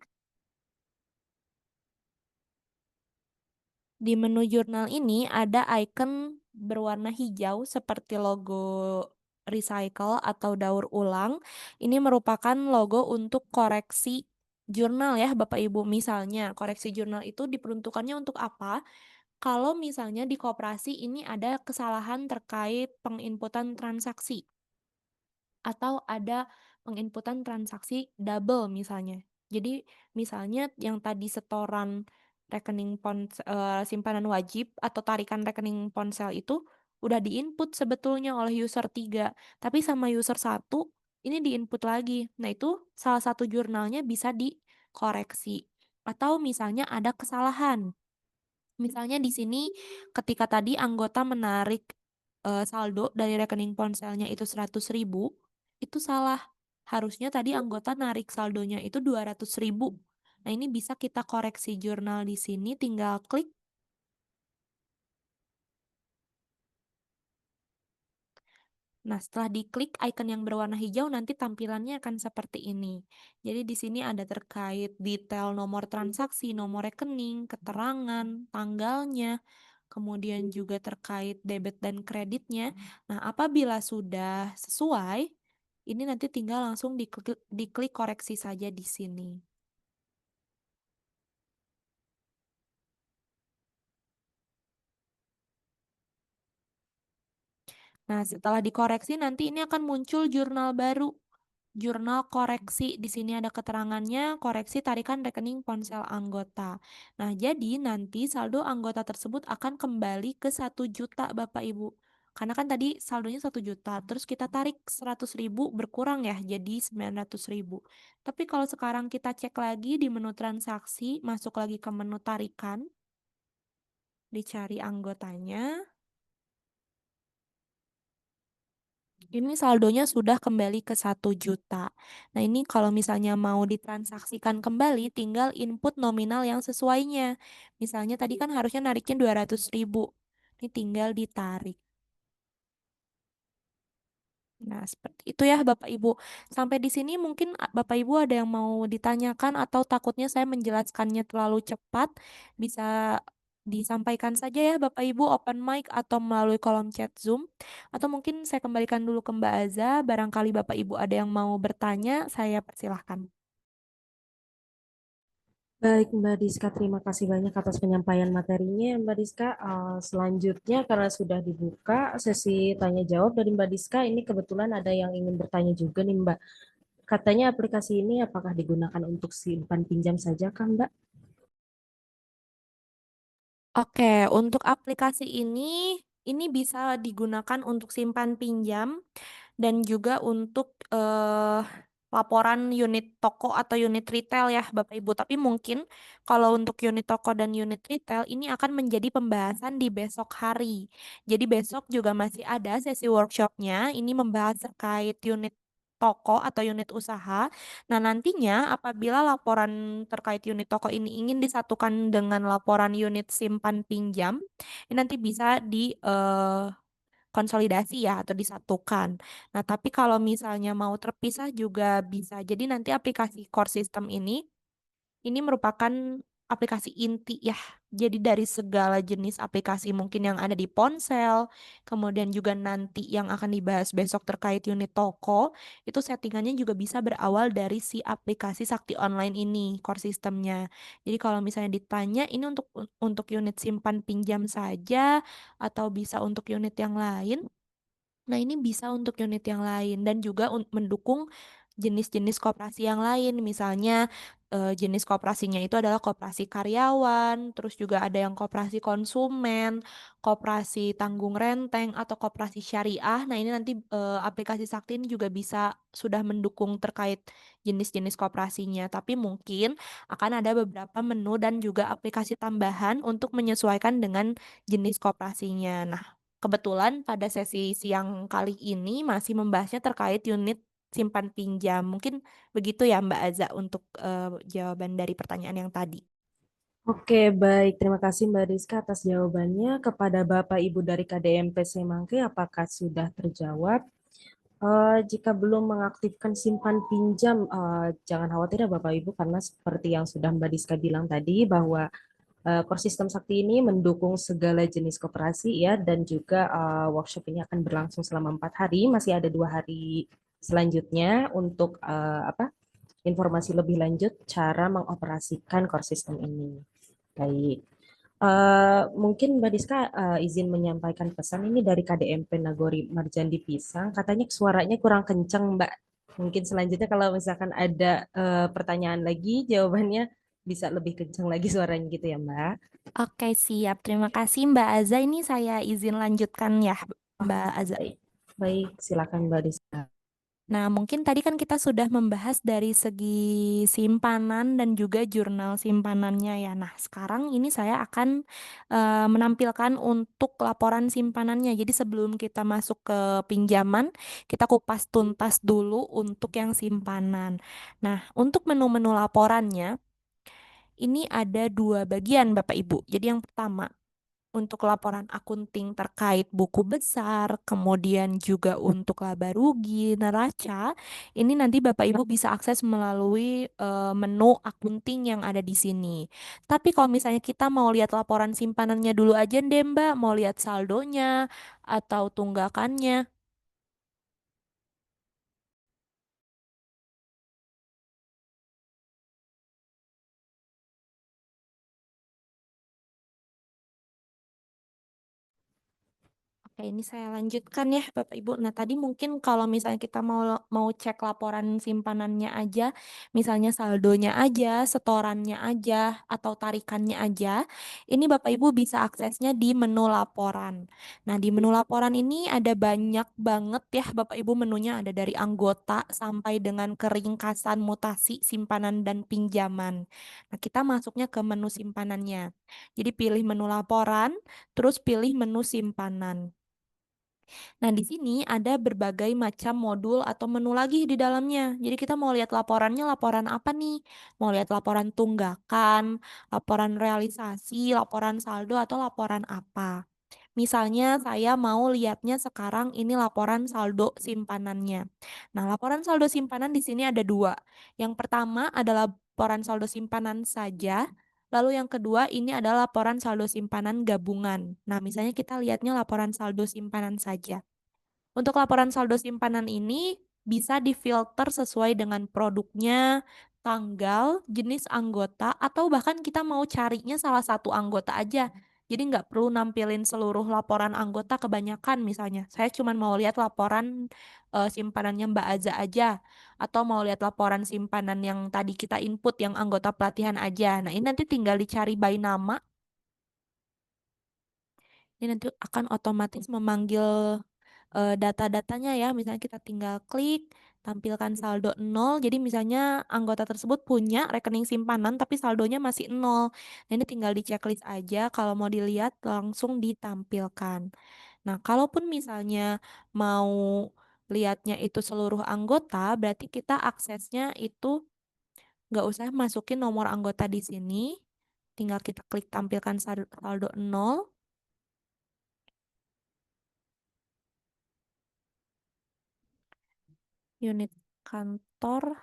ada icon berwarna hijau seperti logo recycle atau daur ulang. Ini merupakan logo untuk koreksi jurnal ya, Bapak Ibu. Misalnya, koreksi jurnal itu diperuntukannya untuk apa? Kalau misalnya di koperasi ini ada kesalahan terkait penginputan transaksi, atau ada penginputan transaksi double misalnya. Jadi misalnya yang tadi setoran simpanan wajib atau tarikan rekening ponsel itu udah diinput sebetulnya oleh user 3, tapi sama user 1 ini diinput lagi. Nah, itu salah satu jurnalnya bisa dikoreksi. Atau misalnya ada kesalahan. Misalnya di sini ketika tadi anggota menarik saldo dari rekening ponselnya itu 100.000, itu salah. Harusnya tadi anggota narik saldonya itu 200.000. Nah, ini bisa kita koreksi jurnal di sini, tinggal klik. Nah, setelah diklik icon yang berwarna hijau nanti tampilannya akan seperti ini. Jadi di sini ada terkait detail nomor transaksi, nomor rekening, keterangan, tanggalnya, kemudian juga terkait debit dan kreditnya. Nah, apabila sudah sesuai, ini nanti tinggal langsung diklik koreksi saja di sini. Nah, setelah dikoreksi nanti ini akan muncul jurnal baru. Jurnal koreksi, di sini ada keterangannya, koreksi tarikan rekening ponsel anggota. Nah, jadi nanti saldo anggota tersebut akan kembali ke 1 juta Bapak Ibu. Karena kan tadi saldonya 1 juta, terus kita tarik 100.000 berkurang ya, jadi 900.000. Tapi kalau sekarang kita cek lagi di menu transaksi, masuk lagi ke menu tarikan, dicari anggotanya, ini saldonya sudah kembali ke 1 juta. Nah, ini kalau misalnya mau ditransaksikan kembali, tinggal input nominal yang sesuainya. Misalnya tadi kan harusnya nariknya 200.000. Ini tinggal ditarik. Nah, seperti itu ya Bapak Ibu. Sampai di sini mungkin Bapak Ibu ada yang mau ditanyakan atau takutnya saya menjelaskannya terlalu cepat, bisa disampaikan saja ya Bapak Ibu open mic atau melalui kolom chat Zoom. Atau mungkin saya kembalikan dulu ke Mbak Aza, barangkali Bapak Ibu ada yang mau bertanya, saya persilahkan. Baik, Mbak Diska, terima kasih banyak atas penyampaian materinya. Mbak Diska, selanjutnya karena sudah dibuka sesi tanya jawab dari Mbak Diska, ini kebetulan ada yang ingin bertanya juga nih, Mbak. Katanya aplikasi ini apakah digunakan untuk simpan pinjam saja, kan, Mbak? Oke, untuk aplikasi ini bisa digunakan untuk simpan pinjam dan juga untuk laporan unit toko atau unit retail ya Bapak Ibu. Tapi mungkin kalau untuk unit toko dan unit retail ini akan menjadi pembahasan di besok hari. Jadi besok juga masih ada sesi workshopnya. Ini membahas terkait unit toko atau unit usaha. Nah, nantinya apabila laporan terkait unit toko ini ingin disatukan dengan laporan unit simpan pinjam, ini nanti bisa di konsolidasi ya atau disatukan. Nah, tapi kalau misalnya mau terpisah juga bisa. Jadi nanti aplikasi core system ini merupakan aplikasi inti ya. Jadi dari segala jenis aplikasi mungkin yang ada di ponsel, kemudian juga nanti yang akan dibahas besok terkait unit toko, itu settingannya juga bisa berawal dari si aplikasi Sakti Online ini, core systemnya. Jadi kalau misalnya ditanya ini untuk unit simpan pinjam saja atau bisa untuk unit yang lain, nah, ini bisa untuk unit yang lain dan juga mendukung jenis-jenis koperasi yang lain. Misalnya jenis koperasinya itu adalah koperasi karyawan, terus juga ada yang koperasi konsumen, koperasi tanggung renteng atau koperasi syariah. Nah, ini nanti aplikasi Sakti ini juga bisa sudah mendukung terkait jenis-jenis koperasinya. Tapi mungkin akan ada beberapa menu dan juga aplikasi tambahan untuk menyesuaikan dengan jenis koperasinya. Nah, kebetulan pada sesi siang kali ini masih membahasnya terkait unit simpan pinjam. Mungkin begitu ya Mbak Aza untuk jawaban dari pertanyaan yang tadi. Oke, baik. Terima kasih Mbak Rizka atas jawabannya. Kepada Bapak Ibu dari KDMP Semangke, apakah sudah terjawab? Jika belum mengaktifkan simpan pinjam, jangan khawatir ya Bapak Ibu, karena seperti yang sudah Mbak Rizka bilang tadi, bahwa Core System Sakti ini mendukung segala jenis koperasi ya, dan juga workshop ini akan berlangsung selama 4 hari. Masih ada 2 hari selanjutnya untuk informasi lebih lanjut cara mengoperasikan core system ini. Baik. Mungkin Mbak Diska izin menyampaikan pesan ini dari KDMP Nagori Marjandi Pisang. Katanya suaranya kurang kencang, Mbak. Mungkin selanjutnya kalau misalkan ada pertanyaan lagi, jawabannya bisa lebih kencang lagi suaranya gitu ya, Mbak. Oke, siap. Terima kasih Mbak Aza. Ini saya izin lanjutkan ya Mbak Aza. Baik, baik. Silakan Mbak Diska. Nah, mungkin tadi kan kita sudah membahas dari segi simpanan dan juga jurnal simpanannya ya. Nah, sekarang ini saya akan menampilkan untuk laporan simpanannya. Jadi sebelum kita masuk ke pinjaman, kita kupas tuntas dulu untuk yang simpanan. Nah, untuk menu-menu laporannya, ini ada 2 bagian Bapak Ibu. Jadi yang pertama, untuk laporan akunting terkait buku besar, kemudian juga untuk laba rugi, neraca, ini nanti Bapak Ibu bisa akses melalui menu akunting yang ada di sini. Tapi kalau misalnya kita mau lihat laporan simpanannya dulu aja deh Mbak, mau lihat saldonya atau tunggakannya. Oke, Oke, ini saya lanjutkan ya Bapak Ibu. Nah, tadi mungkin kalau misalnya kita mau mau cek laporan simpanannya aja, misalnya saldonya aja, setorannya aja, atau tarikannya aja, ini Bapak Ibu bisa aksesnya di menu laporan. Nah, di menu laporan ini ada banyak banget ya Bapak Ibu menunya, ada dari anggota sampai dengan keringkasan mutasi simpanan dan pinjaman. Nah, kita masuknya ke menu simpanannya. Jadi pilih menu laporan, terus pilih menu simpanan. Nah, di sini ada berbagai macam modul atau menu lagi di dalamnya. Jadi kita mau lihat laporannya, laporan apa nih? Mau lihat laporan tunggakan, laporan realisasi, laporan saldo, atau laporan apa? Misalnya saya mau lihatnya sekarang ini laporan saldo simpanannya. Nah, laporan saldo simpanan di sini ada dua. Yang pertama adalah laporan saldo simpanan saja. Lalu yang kedua ini adalah laporan saldo simpanan gabungan. Nah, misalnya kita lihatnya laporan saldo simpanan saja. Untuk laporan saldo simpanan ini bisa difilter sesuai dengan produknya, tanggal, jenis anggota, atau bahkan kita mau carinya salah satu anggota aja. Jadi nggak perlu nampilin seluruh laporan anggota kebanyakan misalnya. Saya cuma mau lihat laporan simpanannya Mbak Aza aja. Atau mau lihat laporan simpanan yang tadi kita input yang anggota pelatihan aja. Nah ini nanti tinggal dicari by nama. Ini nanti akan otomatis memanggil data-datanya ya. Misalnya kita tinggal klik, tampilkan saldo nol. Jadi misalnya anggota tersebut punya rekening simpanan tapi saldonya masih nol. Nah, ini tinggal di checklist aja. Kalau mau dilihat langsung ditampilkan. Nah, kalaupun misalnya mau lihatnya itu seluruh anggota, berarti kita aksesnya itu nggak usah masukin nomor anggota di sini. Tinggal kita klik tampilkan saldo nol. Unit kantor.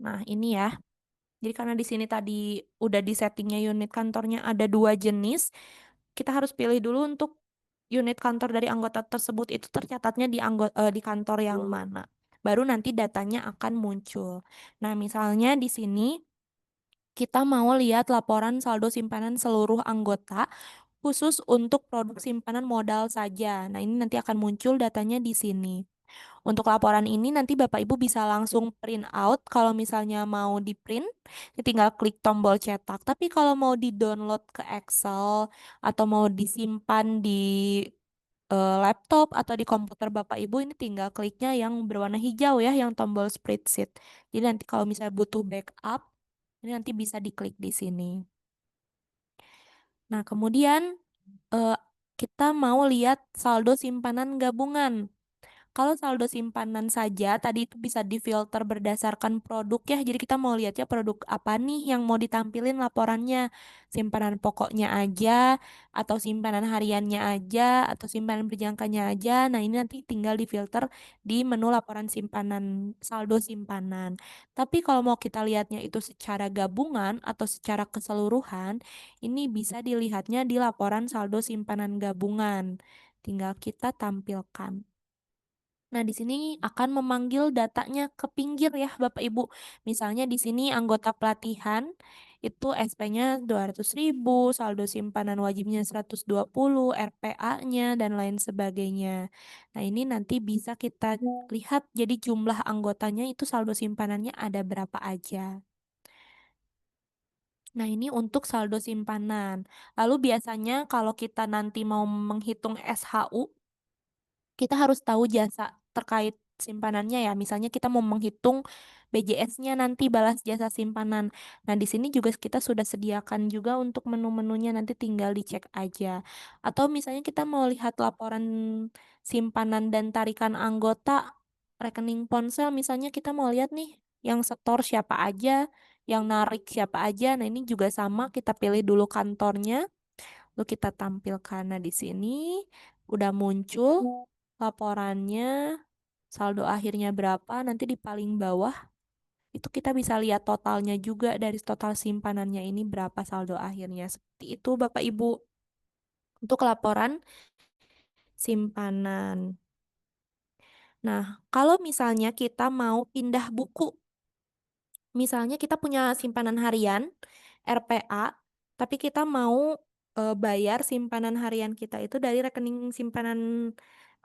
Nah, ini ya. Jadi karena di sini tadi udah di settingnya unit kantornya ada dua jenis, kita harus pilih dulu untuk unit kantor dari anggota tersebut itu tercatatnya di kantor yang mana. Baru nanti datanya akan muncul. Nah, misalnya di sini kita mau lihat laporan saldo simpanan seluruh anggota khusus untuk produk simpanan modal saja. Nah, ini nanti akan muncul datanya di sini. Untuk laporan ini nanti Bapak Ibu bisa langsung print out kalau misalnya mau di print, tinggal klik tombol cetak. Tapi kalau mau di-download ke Excel atau mau disimpan di laptop atau di komputer Bapak Ibu ini tinggal kliknya yang berwarna hijau ya, yang tombol spreadsheet. Jadi nanti kalau misalnya butuh backup, ini nanti bisa diklik di sini. Nah, kemudian eh, kita mau lihat saldo simpanan gabungan. Kalau saldo simpanan saja, tadi itu bisa difilter berdasarkan produk ya. Jadi kita mau lihatnya produk apa nih yang mau ditampilin laporannya. Simpanan pokoknya aja, atau simpanan hariannya aja, atau simpanan berjangkanya aja. Nah ini nanti tinggal difilter di menu laporan simpanan, saldo simpanan. Tapi kalau mau kita lihatnya itu secara gabungan atau secara keseluruhan, ini bisa dilihatnya di laporan saldo simpanan gabungan. Tinggal kita tampilkan. Nah, di sini akan memanggil datanya ke pinggir ya, Bapak Ibu. Misalnya di sini anggota pelatihan itu SP-nya 200.000, saldo simpanan wajibnya 120, RPA-nya dan lain sebagainya. Nah, ini nanti bisa kita lihat jadi jumlah anggotanya itu saldo simpanannya ada berapa aja. Nah, ini untuk saldo simpanan. Lalu biasanya kalau kita nanti mau menghitung SHU, kita harus tahu jasa terkait simpanannya ya. Misalnya kita mau menghitung BJS-nya nanti balas jasa simpanan. Nah, di sini juga kita sudah sediakan juga untuk menu-menunya nanti tinggal dicek aja. Atau misalnya kita mau lihat laporan simpanan dan tarikan anggota rekening ponsel, misalnya kita mau lihat nih yang setor siapa aja, yang narik siapa aja. Nah, ini juga sama, kita pilih dulu kantornya. Lalu kita tampilkan. Nah, di sini udah muncul laporannya, saldo akhirnya berapa, nanti di paling bawah itu kita bisa lihat totalnya juga dari total simpanannya ini berapa saldo akhirnya. Seperti itu Bapak Ibu untuk laporan simpanan. Nah, kalau misalnya kita mau pindah buku, misalnya kita punya simpanan harian, RPA, tapi kita mau bayar simpanan harian kita itu dari rekening simpanan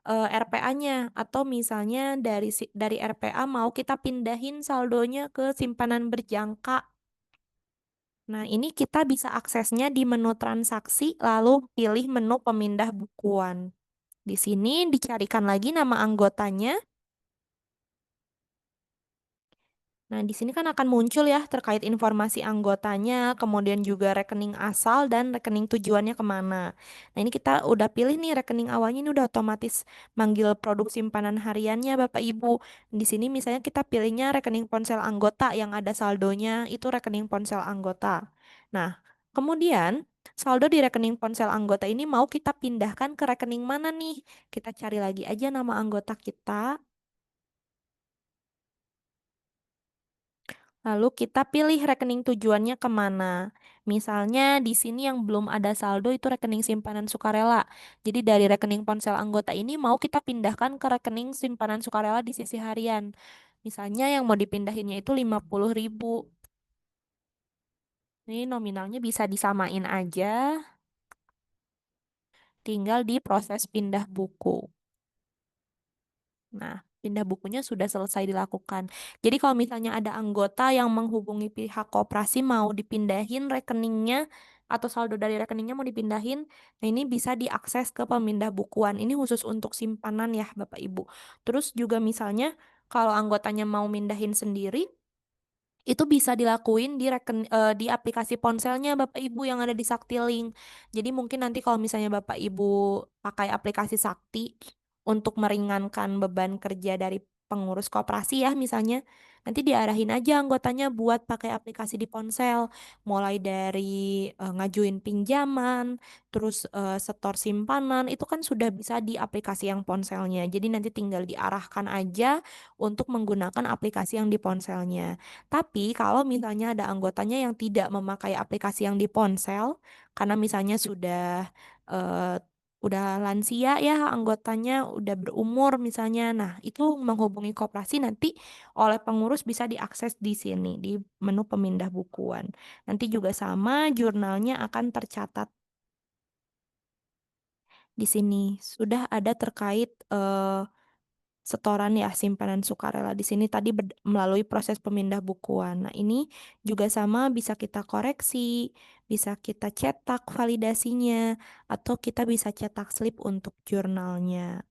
RPA-nya, atau misalnya dari RPA mau kita pindahin saldonya ke simpanan berjangka. Nah, ini kita bisa aksesnya di menu transaksi, lalu pilih menu pemindah bukuan. Di sini dicarikan lagi nama anggotanya. Nah, di sini kan akan muncul ya terkait informasi anggotanya, kemudian juga rekening asal dan rekening tujuannya kemana. Nah, ini kita udah pilih nih rekening awalnya, ini udah otomatis manggil produk simpanan hariannya Bapak Ibu. Di sini misalnya kita pilihnya rekening ponsel anggota yang ada saldonya, itu rekening ponsel anggota. Nah, kemudian saldo di rekening ponsel anggota ini mau kita pindahkan ke rekening mana nih? Kita cari lagi aja nama anggota kita. Lalu kita pilih rekening tujuannya kemana. Misalnya di sini yang belum ada saldo itu rekening simpanan sukarela. Jadi dari rekening ponsel anggota ini mau kita pindahkan ke rekening simpanan sukarela di sisi harian. Misalnya yang mau dipindahinnya itu 50.000. Ini nominalnya bisa disamain aja, tinggal di proses pindah buku. Nah, pindah bukunya sudah selesai dilakukan. Jadi kalau misalnya ada anggota yang menghubungi pihak koperasi mau dipindahin rekeningnya atau saldo dari rekeningnya mau dipindahin, nah ini bisa diakses ke pemindah bukuan. Ini khusus untuk simpanan ya, Bapak Ibu. Terus juga misalnya kalau anggotanya mau mindahin sendiri, itu bisa dilakuin di aplikasi ponselnya Bapak Ibu yang ada di Saktilink. Jadi mungkin nanti kalau misalnya Bapak Ibu pakai aplikasi Sakti untuk meringankan beban kerja dari pengurus koperasi ya misalnya, nanti diarahin aja anggotanya buat pakai aplikasi di ponsel, mulai dari ngajuin pinjaman, terus setor simpanan, itu kan sudah bisa di aplikasi yang ponselnya. Jadi nanti tinggal diarahkan aja untuk menggunakan aplikasi yang di ponselnya. Tapi kalau misalnya ada anggotanya yang tidak memakai aplikasi yang di ponsel, karena misalnya eh, udah lansia ya anggotanya, udah berumur misalnya, nah itu menghubungi koperasi nanti oleh pengurus bisa diakses di sini di menu pemindah bukuan. Nanti juga sama jurnalnya akan tercatat di sini. Sudah ada terkait setoran ya simpanan sukarela di sini tadi melalui proses pemindah bukuan. Nah, ini juga sama bisa kita koreksi, bisa kita cetak validasinya, atau kita bisa cetak slip untuk jurnalnya.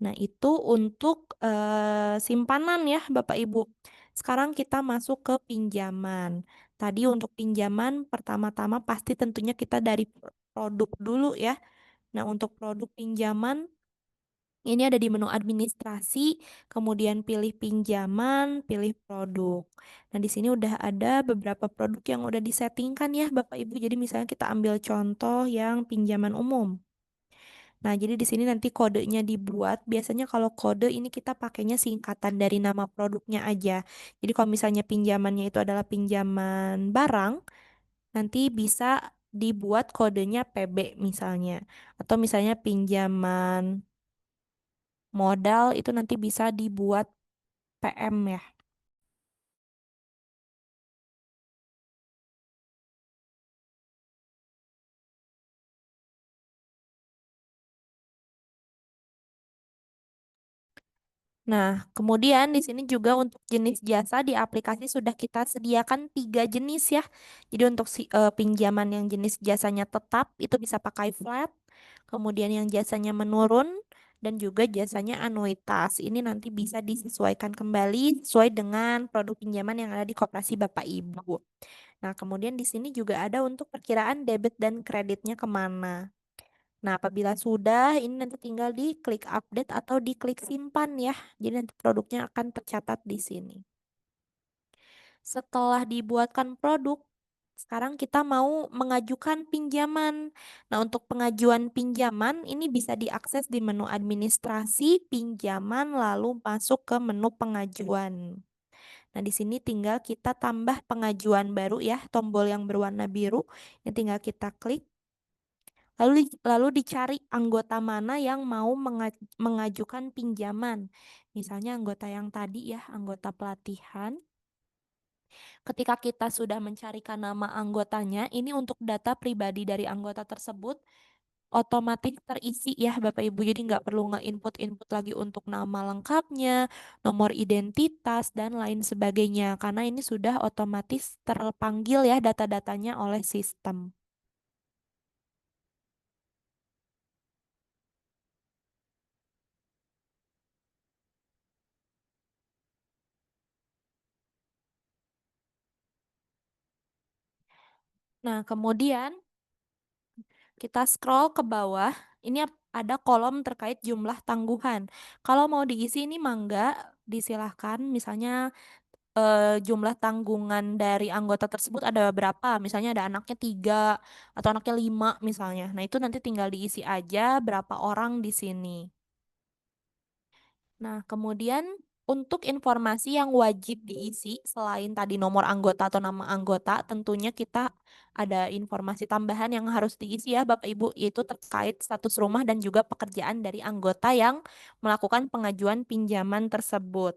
Nah, itu untuk simpanan ya, Bapak Ibu. Sekarang kita masuk ke pinjaman. Tadi untuk pinjaman pertama-tama pasti tentunya kita dari produk dulu ya. Nah, untuk produk pinjaman ini ada di menu administrasi, kemudian pilih pinjaman, pilih produk. Nah, di sini udah ada beberapa produk yang udah disettingkan ya, Bapak Ibu. Jadi misalnya kita ambil contoh yang pinjaman umum. Nah, jadi di sini nanti kodenya dibuat. Biasanya kalau kode ini kita pakainya singkatan dari nama produknya aja. Jadi kalau misalnya pinjamannya itu adalah pinjaman barang, nanti bisa dibuat kodenya PB misalnya. Atau misalnya pinjaman modal itu nanti bisa dibuat PM ya. Nah, kemudian di sini juga untuk jenis jasa di aplikasi sudah kita sediakan 3 jenis ya. Jadi untuk pinjaman yang jenis jasanya tetap itu bisa pakai flat, kemudian yang jasanya menurun dan juga jasanya anuitas. Ini nanti bisa disesuaikan kembali sesuai dengan produk pinjaman yang ada di koperasi Bapak Ibu. Nah, kemudian di sini juga ada untuk perkiraan debit dan kreditnya kemana. Nah, apabila sudah, ini nanti tinggal di klik update atau di klik simpan ya. Jadi nanti produknya akan tercatat di sini. Setelah dibuatkan produk, sekarang kita mau mengajukan pinjaman. Nah, untuk pengajuan pinjaman ini bisa diakses di menu administrasi pinjaman lalu masuk ke menu pengajuan. Nah, di sini tinggal kita tambah pengajuan baru ya, tombol yang berwarna biru. Ini tinggal kita klik. Lalu dicari anggota mana yang mau mengajukan pinjaman. Misalnya anggota yang tadi ya, anggota pelatihan. Ketika kita sudah mencarikan nama anggotanya, ini untuk data pribadi dari anggota tersebut otomatis terisi ya Bapak Ibu. Jadi nggak perlu nge-input lagi untuk nama lengkapnya, nomor identitas, dan lain sebagainya. Karena ini sudah otomatis terpanggil ya data-datanya oleh sistem. Nah, kemudian kita scroll ke bawah, ini ada kolom terkait jumlah tangguhan. Kalau mau diisi ini mangga, disilahkan. Misalnya jumlah tanggungan dari anggota tersebut ada berapa? Misalnya ada anaknya 3 atau anaknya 5 misalnya. Nah, itu nanti tinggal diisi aja berapa orang di sini. Nah, kemudian untuk informasi yang wajib diisi selain tadi nomor anggota atau nama anggota, tentunya kita ada informasi tambahan yang harus diisi ya Bapak Ibu, yaitu terkait status rumah dan juga pekerjaan dari anggota yang melakukan pengajuan pinjaman tersebut.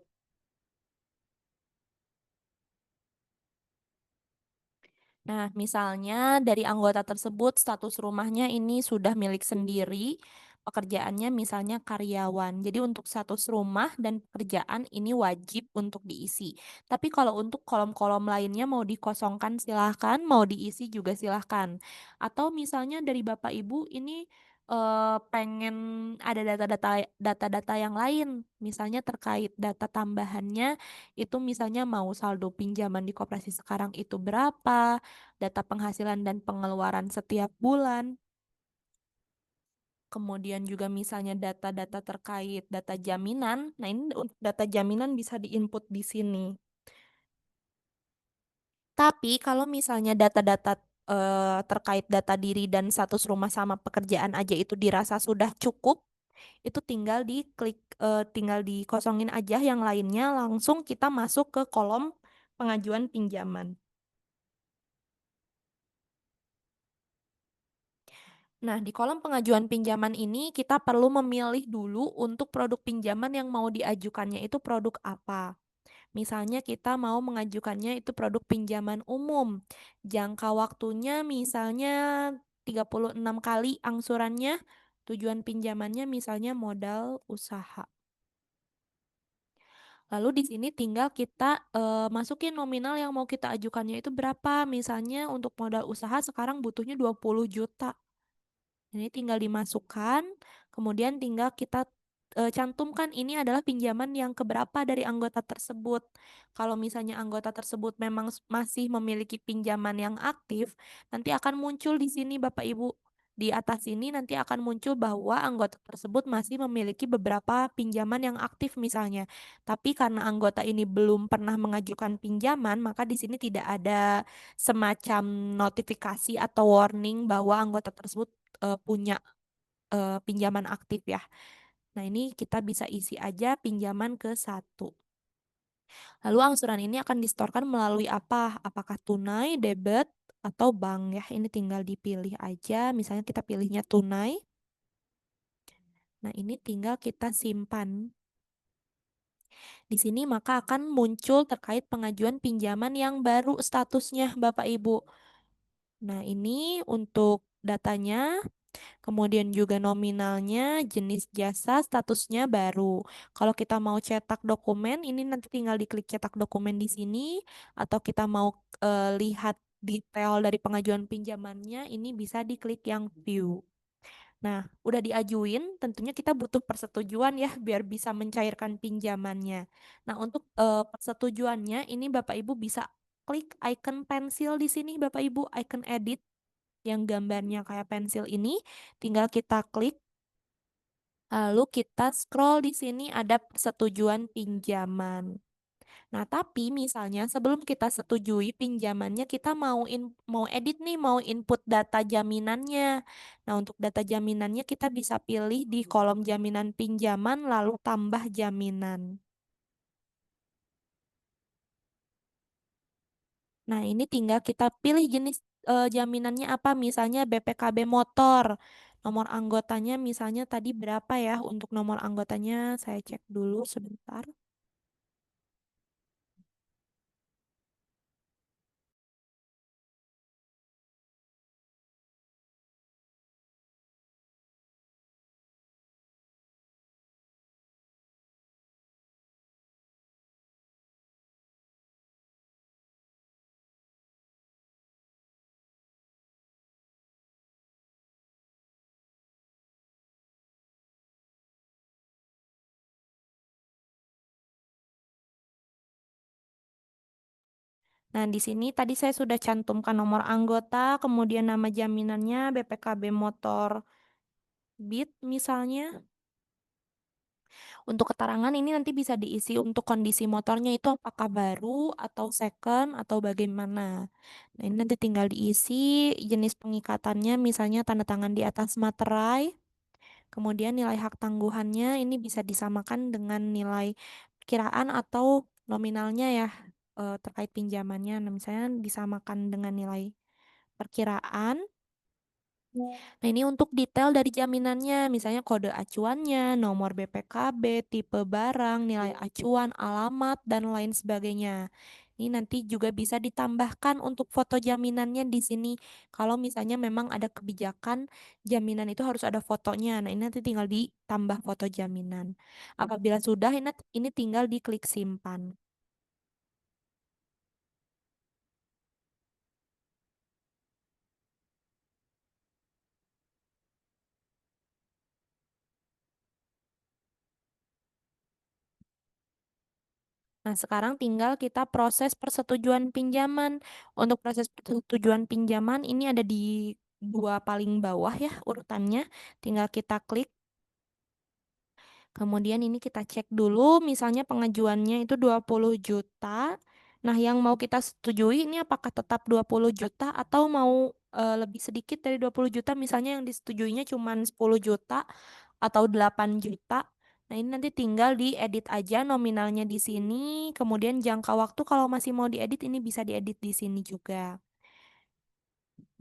Nah, misalnya dari anggota tersebut status rumahnya ini sudah milik sendiri, pekerjaannya misalnya karyawan. Jadi untuk status rumah dan pekerjaan ini wajib untuk diisi. Tapi kalau untuk kolom-kolom lainnya mau dikosongkan silahkan, mau diisi juga silahkan. Atau misalnya dari Bapak Ibu ini pengen ada data-data yang lain, misalnya terkait data tambahannya itu misalnya mau saldo pinjaman di koperasi sekarang itu berapa, data penghasilan dan pengeluaran setiap bulan, kemudian juga misalnya data-data terkait data jaminan. Nah, ini untuk data jaminan bisa diinput di sini. Tapi kalau misalnya data-data terkait data diri dan status rumah sama pekerjaan aja itu dirasa sudah cukup, itu tinggal diklik, tinggal dikosongin aja yang lainnya, langsung kita masuk ke kolom pengajuan pinjaman. Nah, di kolom pengajuan pinjaman ini kita perlu memilih dulu untuk produk pinjaman yang mau diajukannya itu produk apa. Misalnya kita mau mengajukannya itu produk pinjaman umum. Jangka waktunya misalnya 36 kali angsurannya, tujuan pinjamannya misalnya modal usaha. Lalu di sini tinggal kita masukin nominal yang mau kita ajukannya itu berapa. Misalnya untuk modal usaha sekarang butuhnya 20 juta. Ini tinggal dimasukkan, kemudian tinggal kita cantumkan ini adalah pinjaman yang keberapa dari anggota tersebut. Kalau misalnya anggota tersebut memang masih memiliki pinjaman yang aktif, nanti akan muncul di sini Bapak Ibu. Di atas ini nanti akan muncul bahwa anggota tersebut masih memiliki beberapa pinjaman yang aktif misalnya. Tapi karena anggota ini belum pernah mengajukan pinjaman, maka di sini tidak ada semacam notifikasi atau warning bahwa anggota tersebut punya pinjaman aktif ya. Nah, ini kita bisa isi aja pinjaman ke satu. Lalu angsuran ini akan disetorkan melalui apa? Apakah tunai, debit, atau bank ya? Ini tinggal dipilih aja. Misalnya kita pilihnya tunai. Nah, ini tinggal kita simpan. Di sini maka akan muncul terkait pengajuan pinjaman yang baru statusnya Bapak Ibu. Nah, ini untuk datanya. Kemudian juga nominalnya, jenis jasa, statusnya baru. Kalau kita mau cetak dokumen, ini nanti tinggal diklik cetak dokumen di sini, atau kita mau lihat detail dari pengajuan pinjamannya, ini bisa diklik yang view. Nah, udah diajuin, tentunya kita butuh persetujuan ya, biar bisa mencairkan pinjamannya. Nah, untuk persetujuannya, ini Bapak Ibu bisa klik icon pensil di sini, Bapak Ibu, icon edit yang gambarnya kayak pensil ini, tinggal kita klik, lalu kita scroll di sini ada persetujuan pinjaman. Nah, tapi misalnya sebelum kita setujui pinjamannya, kita mau edit nih, mau input data jaminannya. Nah, untuk data jaminannya kita bisa pilih di kolom jaminan pinjaman, lalu tambah jaminan. Nah, ini tinggal kita pilih jenis jaminannya apa, misalnya BPKB motor. Nomor anggotanya misalnya tadi berapa ya untuk nomor anggotanya, saya cek dulu sebentar. Nah, di sini tadi saya sudah cantumkan nomor anggota, kemudian nama jaminannya, BPKB motor Beat misalnya. Untuk keterangan ini nanti bisa diisi untuk kondisi motornya itu apakah baru atau second atau bagaimana. Nah, ini nanti tinggal diisi jenis pengikatannya, misalnya tanda tangan di atas materai. Kemudian nilai hak tangguhannya ini bisa disamakan dengan nilai kiraan atau nominalnya ya, terkait pinjamannya. Nah, misalnya disamakan dengan nilai perkiraan. Nah, ini untuk detail dari jaminannya, misalnya kode acuannya, nomor BPKB, tipe barang, nilai acuan, alamat, dan lain sebagainya. Ini nanti juga bisa ditambahkan untuk foto jaminannya di sini. Kalau misalnya memang ada kebijakan jaminan itu harus ada fotonya. Nah, ini nanti tinggal ditambah foto jaminan. Apabila sudah, ini tinggal diklik simpan. Nah, sekarang tinggal kita proses persetujuan pinjaman. Untuk proses persetujuan pinjaman ini ada di dua paling bawah ya urutannya. Tinggal kita klik. Kemudian ini kita cek dulu misalnya pengajuannya itu 20 juta. Nah, yang mau kita setujui ini apakah tetap 20 juta atau mau lebih sedikit dari 20 juta, misalnya yang disetujuinya cuma 10 juta atau 8 juta. Nah, ini nanti tinggal diedit aja nominalnya di sini, kemudian jangka waktu kalau masih mau diedit ini bisa diedit di sini juga.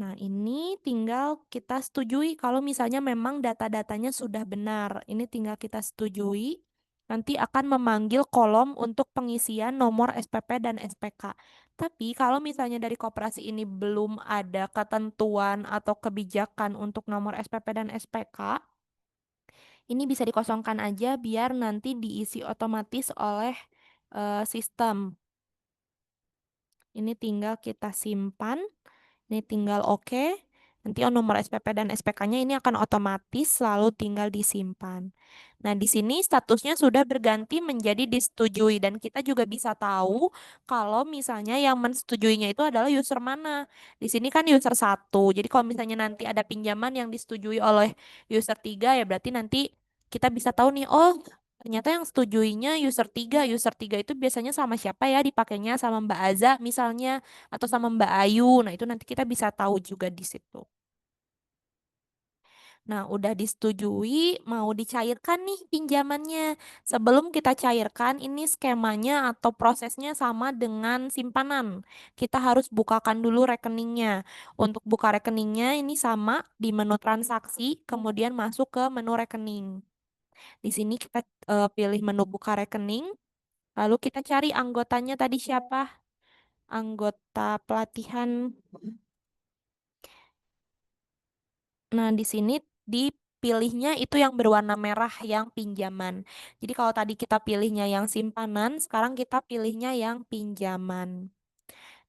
Nah, ini tinggal kita setujui kalau misalnya memang data-datanya sudah benar. Ini tinggal kita setujui. Nanti akan memanggil kolom untuk pengisian nomor SPP dan SPK. Tapi kalau misalnya dari koperasi ini belum ada ketentuan atau kebijakan untuk nomor SPP dan SPK, ini bisa dikosongkan aja biar nanti diisi otomatis oleh sistem. Ini tinggal kita simpan. Ini tinggal oke. Nanti nomor SPP dan SPK-nya ini akan otomatis selalu tinggal disimpan. Nah, di sini statusnya sudah berganti menjadi disetujui dan kita juga bisa tahu kalau misalnya yang mensetujuinya itu adalah user mana. Di sini kan user satu. Jadi kalau misalnya nanti ada pinjaman yang disetujui oleh user 3 ya berarti nanti kita bisa tahu nih, oh ternyata yang setujuinya user 3. User 3 itu biasanya sama siapa ya, dipakainya sama Mbak Aza misalnya atau sama Mbak Ayu. Nah, itu nanti kita bisa tahu juga di situ. Nah, udah disetujui, mau dicairkan nih pinjamannya. Sebelum kita cairkan, ini skemanya atau prosesnya sama dengan simpanan. Kita harus bukakan dulu rekeningnya. Untuk buka rekeningnya ini sama di menu transaksi, kemudian masuk ke menu rekening. Di sini kita pilih menu buka rekening, lalu kita cari anggotanya tadi siapa? Anggota pelatihan. Nah, di sini dipilihnya itu yang berwarna merah yang pinjaman. Jadi kalau tadi kita pilihnya yang simpanan, sekarang kita pilihnya yang pinjaman.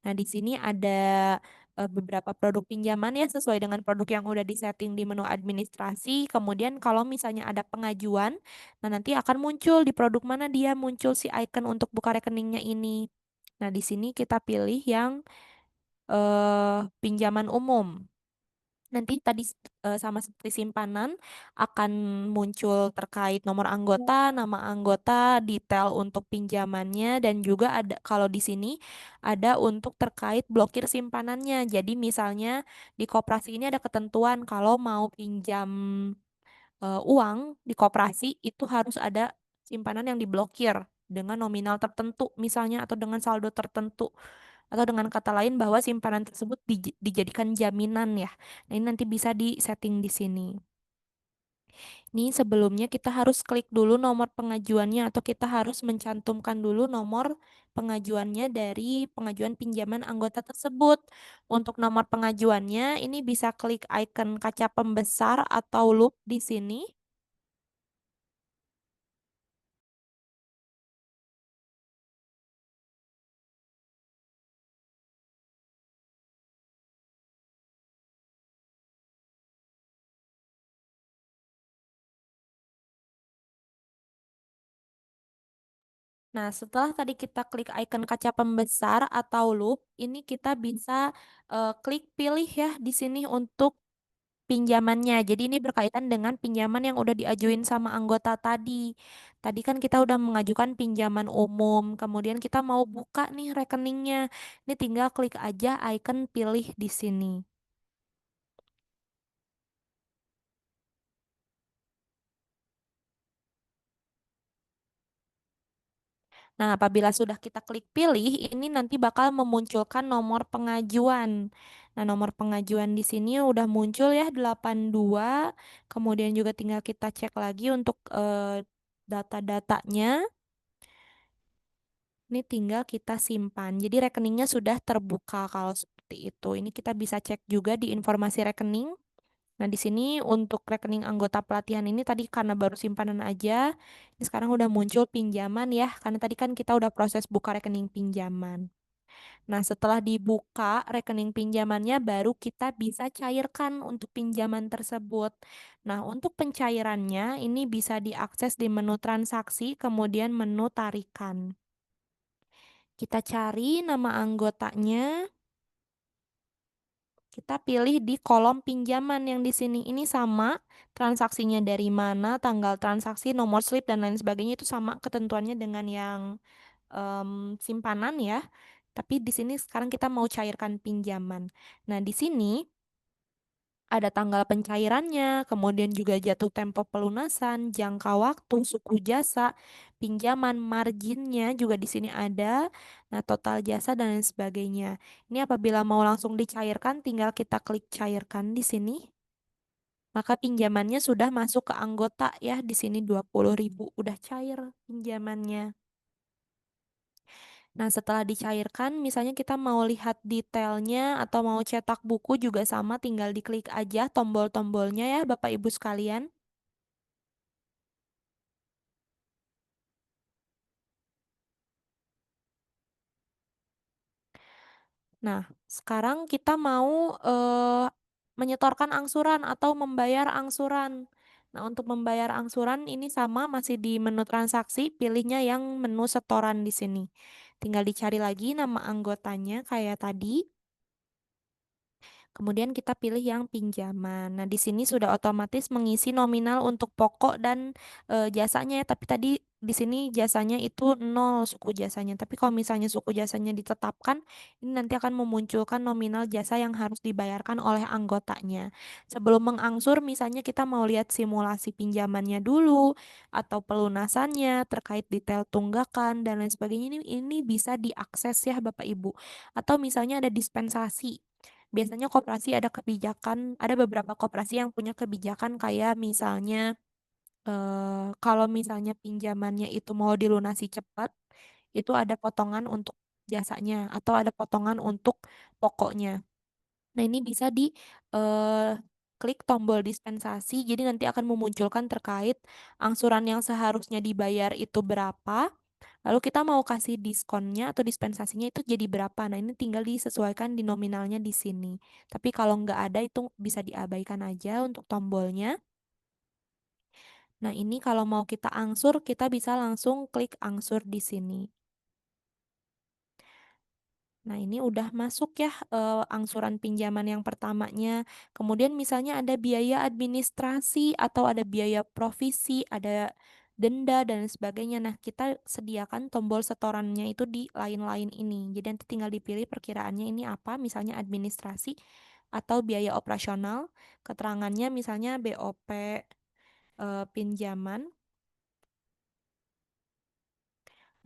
Nah, di sini ada beberapa produk pinjaman ya sesuai dengan produk yang udah disetting di menu administrasi. Kemudian kalau misalnya ada pengajuan, nah nanti akan muncul di produk mana dia muncul si icon untuk buka rekeningnya ini. Nah, di sini kita pilih yang pinjaman umum. Nanti tadi sama seperti simpanan akan muncul terkait nomor anggota, nama anggota, detail untuk pinjamannya dan juga ada kalau di sini ada untuk terkait blokir simpanannya. Jadi misalnya di koperasi ini ada ketentuan kalau mau pinjam uang di koperasi itu harus ada simpanan yang diblokir dengan nominal tertentu misalnya atau dengan saldo tertentu atau dengan kata lain bahwa simpanan tersebut dijadikan jaminan ya. Nah, ini nanti bisa di-setting di sini. Ini sebelumnya kita harus klik dulu nomor pengajuannya atau kita harus mencantumkan dulu nomor pengajuannya dari pengajuan pinjaman anggota tersebut. Untuk nomor pengajuannya ini bisa klik icon kaca pembesar atau loop di sini. Nah, setelah tadi kita klik icon kaca pembesar atau loop, ini kita bisa klik pilih ya di sini untuk pinjamannya. Jadi ini berkaitan dengan pinjaman yang udah diajuin sama anggota tadi. Tadi kan kita udah mengajukan pinjaman umum, kemudian kita mau buka nih rekeningnya. Ini tinggal klik aja icon pilih di sini. Nah, apabila sudah kita klik pilih, ini nanti bakal memunculkan nomor pengajuan. Nah, nomor pengajuan di sini udah muncul ya 82. Kemudian juga tinggal kita cek lagi untuk data-datanya. Ini tinggal kita simpan. Jadi rekeningnya sudah terbuka kalau seperti itu. Ini kita bisa cek juga di informasi rekening. Nah, di sini untuk rekening anggota pelatihan ini tadi karena baru simpanan aja, ini sekarang udah muncul pinjaman ya, karena tadi kan kita udah proses buka rekening pinjaman. Nah, setelah dibuka rekening pinjamannya, baru kita bisa cairkan untuk pinjaman tersebut. Nah, untuk pencairannya ini bisa diakses di menu transaksi, kemudian menu tarikan. Kita cari nama anggotanya. Kita pilih di kolom pinjaman yang di sini. Ini sama, transaksinya dari mana, tanggal transaksi, nomor slip, dan lain sebagainya itu sama ketentuannya dengan yang simpanan ya. Tapi di sini sekarang kita mau cairkan pinjaman. Nah, di sini ada tanggal pencairannya, kemudian juga jatuh tempo pelunasan, jangka waktu, suku jasa, pinjaman, marginnya juga di sini ada, nah total jasa dan lain sebagainya. Ini apabila mau langsung dicairkan, tinggal kita klik cairkan di sini. Maka pinjamannya sudah masuk ke anggota ya, di sini 20.000 udah cair pinjamannya. Nah, setelah dicairkan, misalnya kita mau lihat detailnya atau mau cetak buku juga sama, tinggal diklik aja tombol-tombolnya ya, Bapak Ibu sekalian. Nah, sekarang kita mau menyetorkan angsuran atau membayar angsuran. Nah, untuk membayar angsuran ini sama masih di menu transaksi, pilihnya yang menu setoran di sini. Tinggal dicari lagi nama anggotanya kayak tadi. Kemudian kita pilih yang pinjaman. Nah, di sini sudah otomatis mengisi nominal untuk pokok dan jasanya ya. Tapi tadi di sini jasanya itu nol suku jasanya. Tapi kalau misalnya suku jasanya ditetapkan, ini nanti akan memunculkan nominal jasa yang harus dibayarkan oleh anggotanya. Sebelum mengangsur, misalnya kita mau lihat simulasi pinjamannya dulu atau pelunasannya terkait detail tunggakan dan lain sebagainya. Ini bisa diakses ya Bapak Ibu. Atau misalnya ada dispensasi. Biasanya koperasi ada kebijakan, ada beberapa koperasi yang punya kebijakan kayak misalnya kalau misalnya pinjamannya itu mau dilunasi cepat, itu ada potongan untuk jasanya atau ada potongan untuk pokoknya. Nah, ini bisa di klik tombol dispensasi, jadi nanti akan memunculkan terkait angsuran yang seharusnya dibayar itu berapa. Lalu kita mau kasih diskonnya atau dispensasinya itu jadi berapa. Nah, ini tinggal disesuaikan di nominalnya di sini. Tapi kalau nggak ada itu bisa diabaikan aja untuk tombolnya. Nah, ini kalau mau kita angsur, kita bisa langsung klik angsur di sini. Nah, ini udah masuk ya angsuran pinjaman yang pertamanya. Kemudian misalnya ada biaya administrasi atau ada biaya provisi, ada denda dan sebagainya. Nah, kita sediakan tombol setorannya itu di lain-lain ini. Jadi nanti tinggal dipilih perkiraannya ini apa, misalnya administrasi atau biaya operasional. Keterangannya misalnya BOP pinjaman.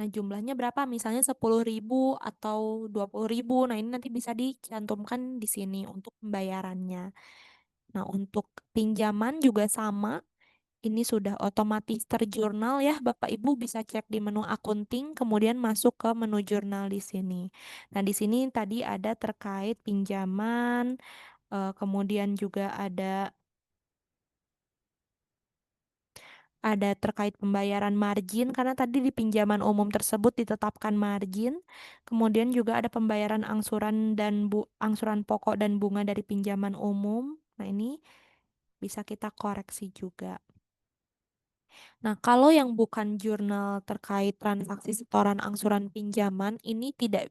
Nah, jumlahnya berapa? Misalnya 10.000 atau 20.000. Nah, ini nanti bisa dicantumkan di sini untuk pembayarannya. Nah, untuk pinjaman juga sama. Ini sudah otomatis terjurnal ya, Bapak Ibu bisa cek di menu akunting, kemudian masuk ke menu jurnal di sini. Nah, di sini tadi ada terkait pinjaman, kemudian juga ada terkait pembayaran margin karena tadi di pinjaman umum tersebut ditetapkan margin. Kemudian juga ada pembayaran angsuran dan angsuran pokok dan bunga dari pinjaman umum. Nah, ini bisa kita koreksi juga. Nah, kalau yang bukan jurnal terkait transaksi setoran angsuran pinjaman ini tidak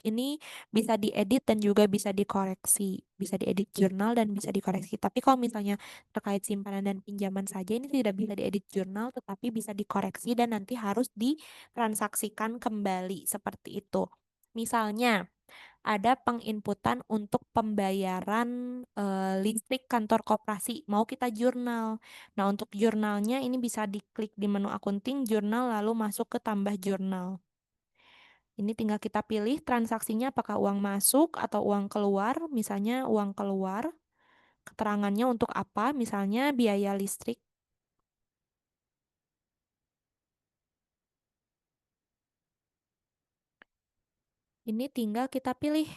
ini bisa diedit dan juga bisa dikoreksi. Bisa diedit jurnal dan bisa dikoreksi. Tapi kalau misalnya terkait simpanan dan pinjaman saja ini tidak bisa diedit jurnal tetapi bisa dikoreksi dan nanti harus ditransaksikan kembali seperti itu. Misalnya ada penginputan untuk pembayaran listrik kantor koperasi. Mau kita jurnal. Nah, untuk jurnalnya ini bisa diklik di menu akunting jurnal lalu masuk ke tambah jurnal. Ini tinggal kita pilih transaksinya apakah uang masuk atau uang keluar. Misalnya uang keluar, keterangannya untuk apa? Misalnya biaya listrik. Ini tinggal kita pilih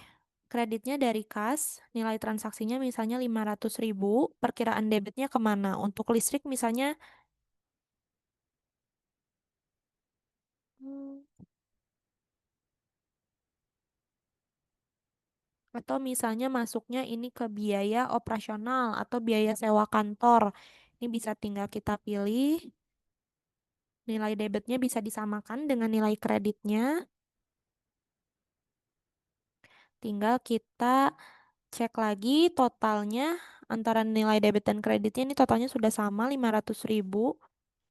kreditnya dari kas, nilai transaksinya misalnya 500.000, perkiraan debitnya kemana? Untuk listrik misalnya hmm, atau misalnya masuknya ini ke biaya operasional atau biaya sewa kantor. Ini bisa tinggal kita pilih, nilai debitnya bisa disamakan dengan nilai kreditnya. Tinggal kita cek lagi totalnya antara nilai debit dan kreditnya ini totalnya sudah sama 500.000.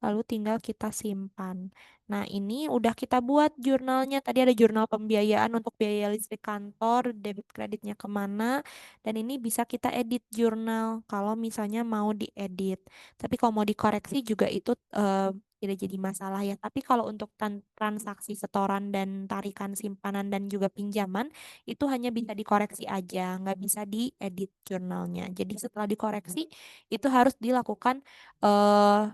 Lalu tinggal kita simpan. Nah, ini udah kita buat jurnalnya. Tadi ada jurnal pembiayaan untuk biaya listrik kantor, debit kreditnya kemana, dan ini bisa kita edit jurnal kalau misalnya mau diedit. Tapi kalau mau dikoreksi juga itu tidak jadi masalah ya. Tapi kalau untuk transaksi setoran dan tarikan simpanan dan juga pinjaman, itu hanya bisa dikoreksi aja, nggak bisa diedit jurnalnya. Jadi setelah dikoreksi, itu harus dilakukan eh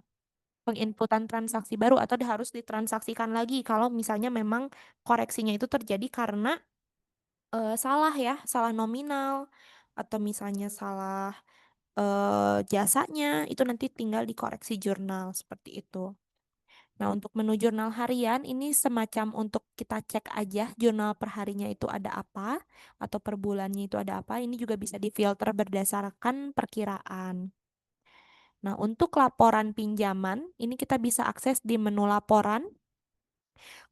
penginputan transaksi baru atau harus ditransaksikan lagi kalau misalnya memang koreksinya itu terjadi karena salah ya, salah nominal atau misalnya salah jasanya itu nanti tinggal dikoreksi jurnal seperti itu. Nah, untuk menu jurnal harian ini semacam untuk kita cek aja jurnal per harinya itu ada apa atau per bulannya itu ada apa. Ini juga bisa difilter berdasarkan perkiraan. Nah, untuk laporan pinjaman, ini kita bisa akses di menu laporan.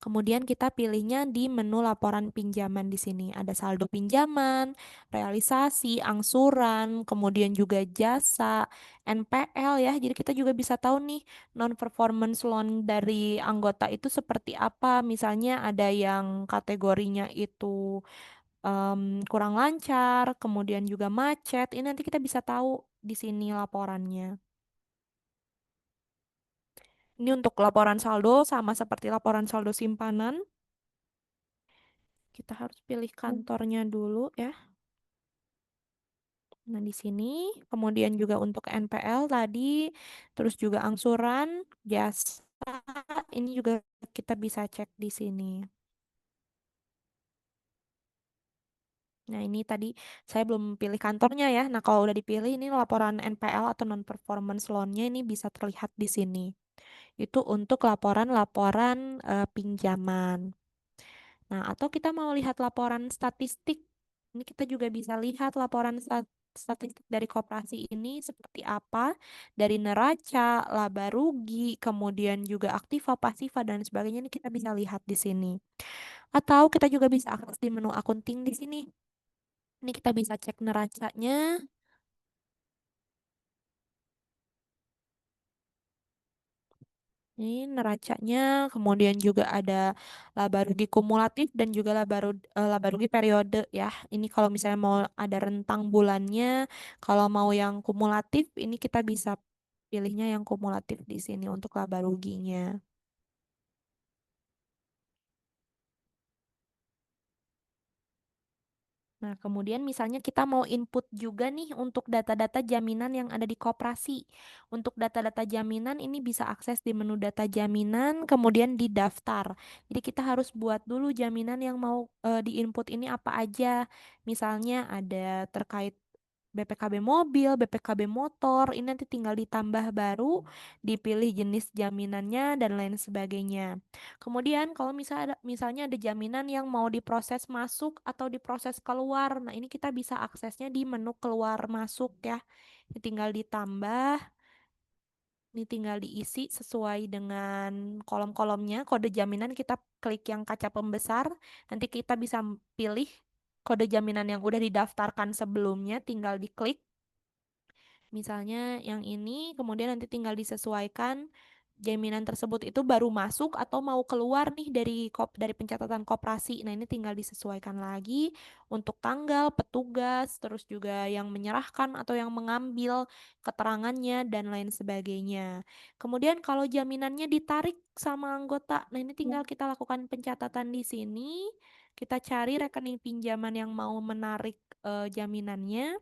Kemudian kita pilihnya di menu laporan pinjaman di sini. Ada saldo pinjaman, realisasi, angsuran, kemudian juga jasa, NPL ya. Jadi kita juga bisa tahu nih non-performance loan dari anggota itu seperti apa. Misalnya ada yang kategorinya itu kurang lancar, kemudian juga macet. Ini nanti kita bisa tahu di sini laporannya. Ini untuk laporan saldo sama seperti laporan saldo simpanan. Kita harus pilih kantornya dulu ya. Nah, di sini kemudian juga untuk NPL tadi, terus juga angsuran, jasa, ini juga kita bisa cek di sini. Nah, ini tadi saya belum pilih kantornya ya. Nah, kalau udah dipilih ini laporan NPL atau non-performance loan-nya ini bisa terlihat di sini. Itu untuk laporan-laporan pinjaman. Nah, atau kita mau lihat laporan statistik. Ini kita juga bisa lihat laporan statistik dari koperasi ini seperti apa, dari neraca, laba rugi, kemudian juga aktiva, pasiva, dan sebagainya. Ini kita bisa lihat di sini. Atau kita juga bisa akses di menu akunting di sini. Ini kita bisa cek neracanya. Ini neracanya, kemudian juga ada laba rugi kumulatif dan juga laba rugi periode ya. Ini kalau misalnya mau ada rentang bulannya, kalau mau yang kumulatif, ini kita bisa pilihnya yang kumulatif di sini untuk laba ruginya. Nah, kemudian misalnya kita mau input juga nih untuk data-data jaminan yang ada di koperasi. Untuk data-data jaminan ini bisa akses di menu data jaminan, kemudian di daftar. Jadi kita harus buat dulu jaminan yang mau diinput ini apa aja. Misalnya ada terkait BPKB mobil, BPKB motor, ini nanti tinggal ditambah baru, dipilih jenis jaminannya dan lain sebagainya. Kemudian kalau misalnya ada jaminan yang mau diproses masuk atau diproses keluar, nah ini kita bisa aksesnya di menu keluar masuk ya. Ini tinggal ditambah. Ini tinggal diisi sesuai dengan kolom-kolomnya. Kode jaminan kita klik yang kaca pembesar. Nanti kita bisa pilih kode jaminan yang udah didaftarkan sebelumnya, tinggal diklik. Misalnya yang ini, kemudian nanti tinggal disesuaikan jaminan tersebut itu baru masuk atau mau keluar nih dari pencatatan koperasi. Nah, ini tinggal disesuaikan lagi untuk tanggal, petugas, terus juga yang menyerahkan atau yang mengambil keterangannya dan lain sebagainya. Kemudian kalau jaminannya ditarik sama anggota, nah ini tinggal kita lakukan pencatatan di sini. Kita cari rekening pinjaman yang mau menarik jaminannya.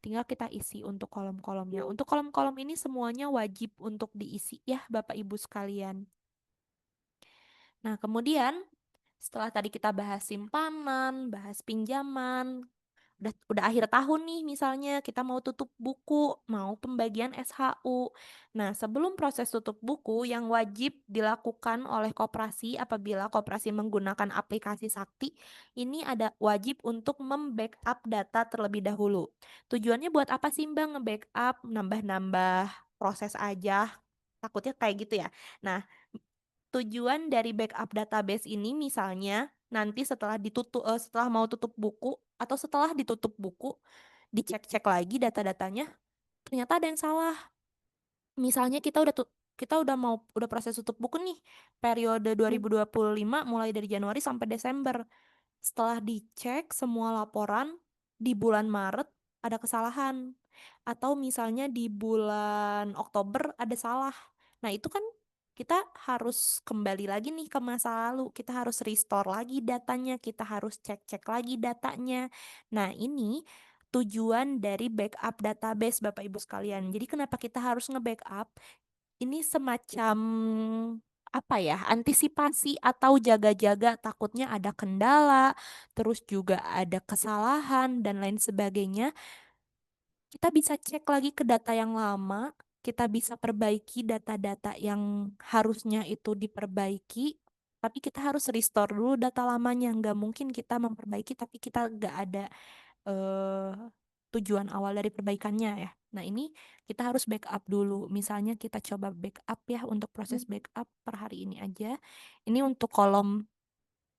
Tinggal kita isi untuk kolom-kolomnya. Untuk kolom-kolom ini semuanya wajib untuk diisi ya Bapak Ibu sekalian. Nah, kemudian setelah tadi kita bahas simpanan, bahas pinjaman, udah akhir tahun nih misalnya kita mau tutup buku, mau pembagian SHU. Nah, sebelum proses tutup buku yang wajib dilakukan oleh koperasi apabila koperasi menggunakan aplikasi Sakti, ini ada wajib untuk membackup data terlebih dahulu. Tujuannya buat apa sih Mbak nge-backup, nambah-nambah proses aja? Takutnya kayak gitu ya. Nah, tujuan dari backup database ini misalnya nanti setelah mau tutup buku atau setelah ditutup buku dicek-cek lagi data-datanya ternyata ada yang salah. Misalnya kita udah proses tutup buku nih periode 2025 mulai dari Januari sampai Desember. Setelah dicek semua laporan di bulan Maret ada kesalahan. Atau misalnya di bulan Oktober ada salah. Nah, itu kan kita harus kembali lagi nih ke masa lalu. Kita harus restore lagi datanya, kita harus cek-cek lagi datanya. Nah, ini tujuan dari backup database Bapak Ibu sekalian. Jadi kenapa kita harus nge-backup? Ini semacam apa ya, antisipasi atau jaga-jaga takutnya ada kendala, terus juga ada kesalahan dan lain sebagainya. Kita bisa cek lagi ke data yang lama, kita bisa perbaiki data-data yang harusnya itu diperbaiki, tapi kita harus restore dulu data lamanya. Nggak mungkin kita memperbaiki tapi kita nggak ada eh, tujuan awal dari perbaikannya ya. Nah, ini kita harus backup dulu. Misalnya kita coba backup ya untuk proses backup per hari ini aja. Ini untuk kolom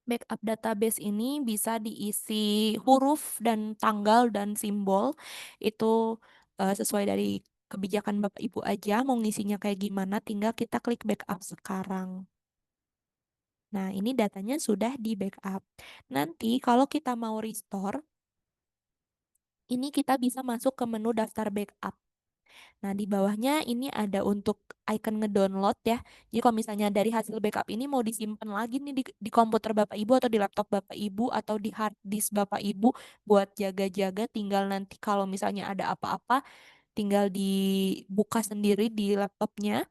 backup database ini bisa diisi huruf dan tanggal dan simbol. Itu sesuai dari kebijakan Bapak Ibu aja mau ngisinya kayak gimana, tinggal kita klik backup sekarang. Nah, ini datanya sudah di backup. Nanti kalau kita mau restore, ini kita bisa masuk ke menu daftar backup. Nah, di bawahnya ini ada untuk icon ngedownload ya. Jadi kalau misalnya dari hasil backup ini mau disimpan lagi nih di komputer Bapak Ibu atau di laptop Bapak Ibu atau di hard disk Bapak Ibu buat jaga-jaga, tinggal nanti kalau misalnya ada apa-apa tinggal dibuka sendiri di laptopnya.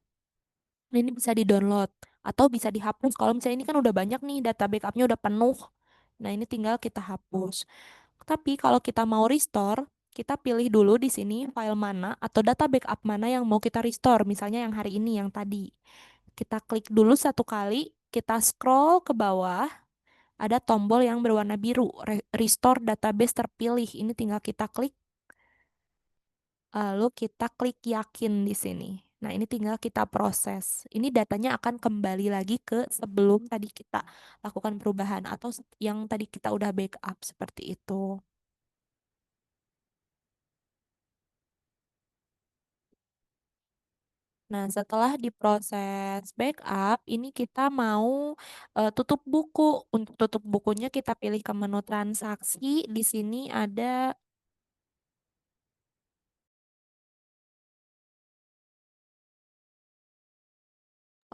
Nah, ini bisa di-download atau bisa dihapus. Kalau misalnya ini kan udah banyak nih data backupnya udah penuh. Nah, ini tinggal kita hapus. Tapi kalau kita mau restore, kita pilih dulu di sini file mana atau data backup mana yang mau kita restore. Misalnya yang hari ini, yang tadi. Kita klik dulu satu kali, kita scroll ke bawah, ada tombol yang berwarna biru, restore database terpilih. Ini tinggal kita klik, lalu kita klik yakin di sini. Nah, ini tinggal kita proses. Ini datanya akan kembali lagi ke sebelum tadi kita lakukan perubahan atau yang tadi kita udah backup seperti itu. Nah, setelah diproses backup, ini kita mau tutup buku. Untuk tutup bukunya kita pilih ke menu transaksi. Di sini ada,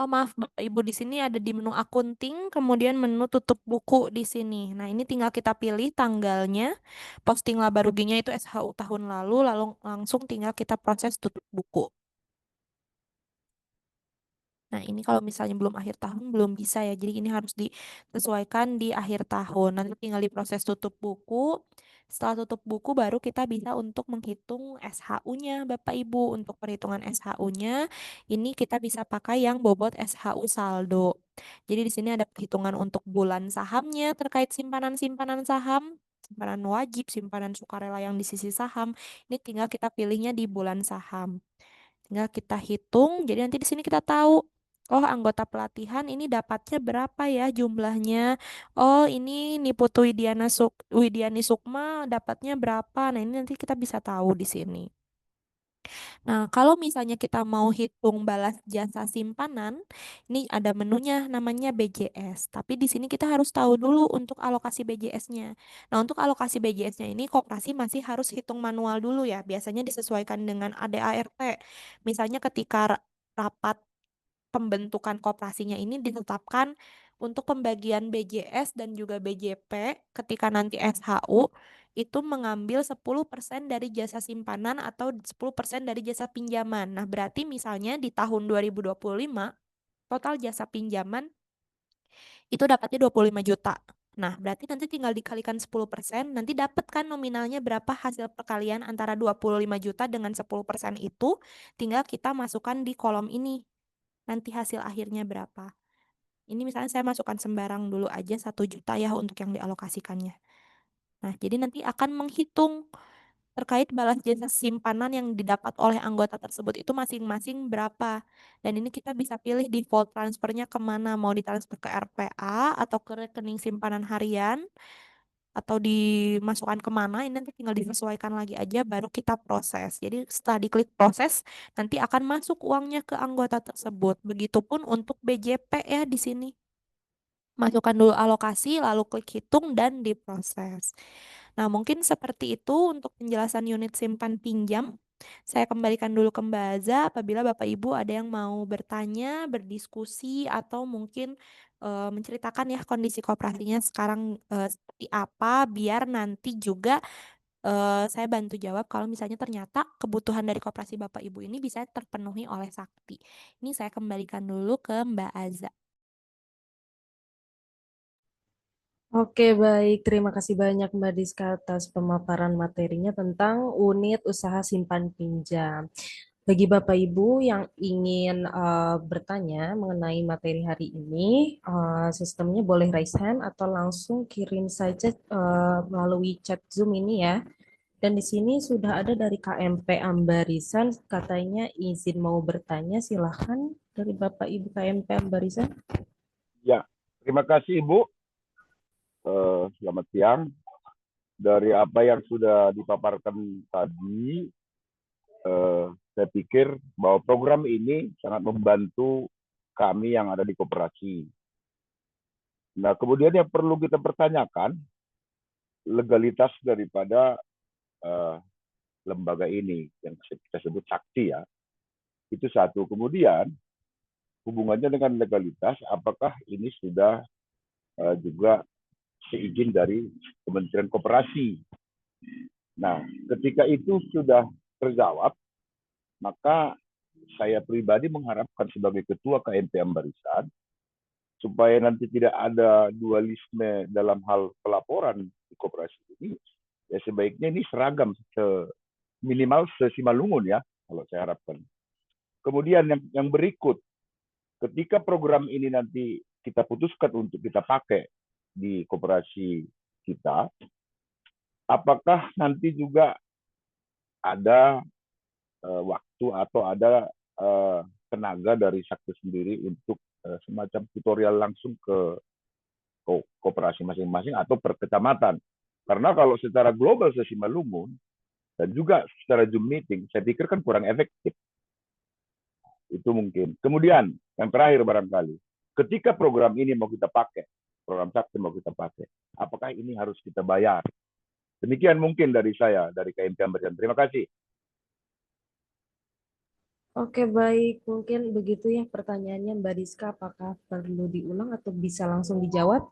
oh maaf Bapak Ibu, di sini ada di menu akunting, kemudian menu tutup buku di sini. Nah, ini tinggal kita pilih tanggalnya, posting laba ruginya itu SHU tahun lalu, lalu langsung tinggal kita proses tutup buku. Nah, ini kalau misalnya belum akhir tahun belum bisa ya. Jadi ini harus disesuaikan di akhir tahun. Nanti tinggal diproses tutup buku. Setelah tutup buku baru kita bisa untuk menghitung SHU-nya Bapak Ibu. Untuk perhitungan SHU-nya ini kita bisa pakai yang bobot SHU saldo. Jadi di sini ada perhitungan untuk bulan sahamnya terkait simpanan-simpanan saham, simpanan wajib, simpanan sukarela yang di sisi saham. Ini tinggal kita pilihnya di bulan saham. Tinggal kita hitung, jadi nanti di sini kita tahu, oh anggota pelatihan ini dapatnya berapa ya jumlahnya. Oh ini Niputu Widiani Sukma dapatnya berapa. Nah ini nanti kita bisa tahu di sini. Nah, kalau misalnya kita mau hitung balas jasa simpanan, ini ada menunya namanya BJS. Tapi di sini kita harus tahu dulu untuk alokasi BJS-nya. Nah, untuk alokasi BJS-nya ini koperasi masih harus hitung manual dulu ya. Biasanya disesuaikan dengan ADART. Misalnya ketika rapat pembentukan koperasinya ini ditetapkan untuk pembagian BJS dan juga BJP ketika nanti SHU itu mengambil 10% dari jasa simpanan atau 10% dari jasa pinjaman. Nah, berarti misalnya di tahun 2025 total jasa pinjaman itu dapatnya 25 juta. Nah, berarti nanti tinggal dikalikan 10%, nanti dapat kan nominalnya berapa hasil perkalian antara 25 juta dengan 10% itu, tinggal kita masukkan di kolom ini. Nanti hasil akhirnya berapa. Ini misalnya saya masukkan sembarang dulu aja 1 juta ya untuk yang dialokasikannya. Nah, jadi nanti akan menghitung terkait balas jasa simpanan yang didapat oleh anggota tersebut itu masing-masing berapa. Dan ini kita bisa pilih default transfernya kemana, mau ditransfer ke RPA atau ke rekening simpanan harian, atau dimasukkan kemana, ini nanti tinggal disesuaikan lagi aja baru kita proses. Jadi setelah diklik proses, nanti akan masuk uangnya ke anggota tersebut. Begitupun untuk BJP ya di sini. Masukkan dulu alokasi, lalu klik hitung dan diproses. Nah, mungkin seperti itu untuk penjelasan unit simpan pinjam. Saya kembalikan dulu ke Mbak Aza apabila Bapak Ibu ada yang mau bertanya, berdiskusi, atau mungkin menceritakan ya kondisi koperasinya sekarang seperti apa, biar nanti juga saya bantu jawab kalau misalnya ternyata kebutuhan dari koperasi Bapak Ibu ini bisa terpenuhi oleh Sakti. Ini saya kembalikan dulu ke Mbak Aza. Oke, baik. Terima kasih banyak Mbak Diska atas pemaparan materinya tentang unit usaha simpan pinjam. Bagi Bapak Ibu yang ingin bertanya mengenai materi hari ini, sistemnya boleh raise hand atau langsung kirim saja melalui chat Zoom ini ya. Dan di sini sudah ada dari KMP Ambarisan, katanya izin mau bertanya, silahkan dari Bapak Ibu KMP Ambarisan. Ya, terima kasih Ibu. Selamat siang. Dari apa yang sudah dipaparkan tadi, saya pikir bahwa program ini sangat membantu kami yang ada di koperasi. Nah, kemudian yang perlu kita pertanyakan, legalitas daripada uh, lembaga ini, yang kita sebut sakti ya, itu satu. Kemudian, hubungannya dengan legalitas, apakah ini sudah juga seizin dari Kementerian Koperasi. Nah, ketika itu sudah terjawab, maka saya pribadi mengharapkan sebagai ketua KMP Ambarisan, supaya nanti tidak ada dualisme dalam hal pelaporan di koperasi ini, ya sebaiknya ini seragam, minimal sesimalungun ya, kalau saya harapkan. Kemudian yang berikut, ketika program ini nanti kita putuskan untuk kita pakai di koperasi kita, apakah nanti juga ada waktu atau ada tenaga dari Sakti sendiri untuk semacam tutorial langsung ke koperasi masing-masing atau per kecamatan. Karena kalau secara global Simalungun dan juga secara Zoom meeting, saya pikir kan kurang efektif. Itu mungkin. Kemudian, yang terakhir barangkali, ketika program ini mau kita pakai, program Sakti mau kita pakai, apakah ini harus kita bayar? Demikian mungkin dari saya, dari KMP Ambarisan. Terima kasih. Oke, baik. Mungkin begitu ya pertanyaannya Mbak Diska, apakah perlu diulang atau bisa langsung dijawab?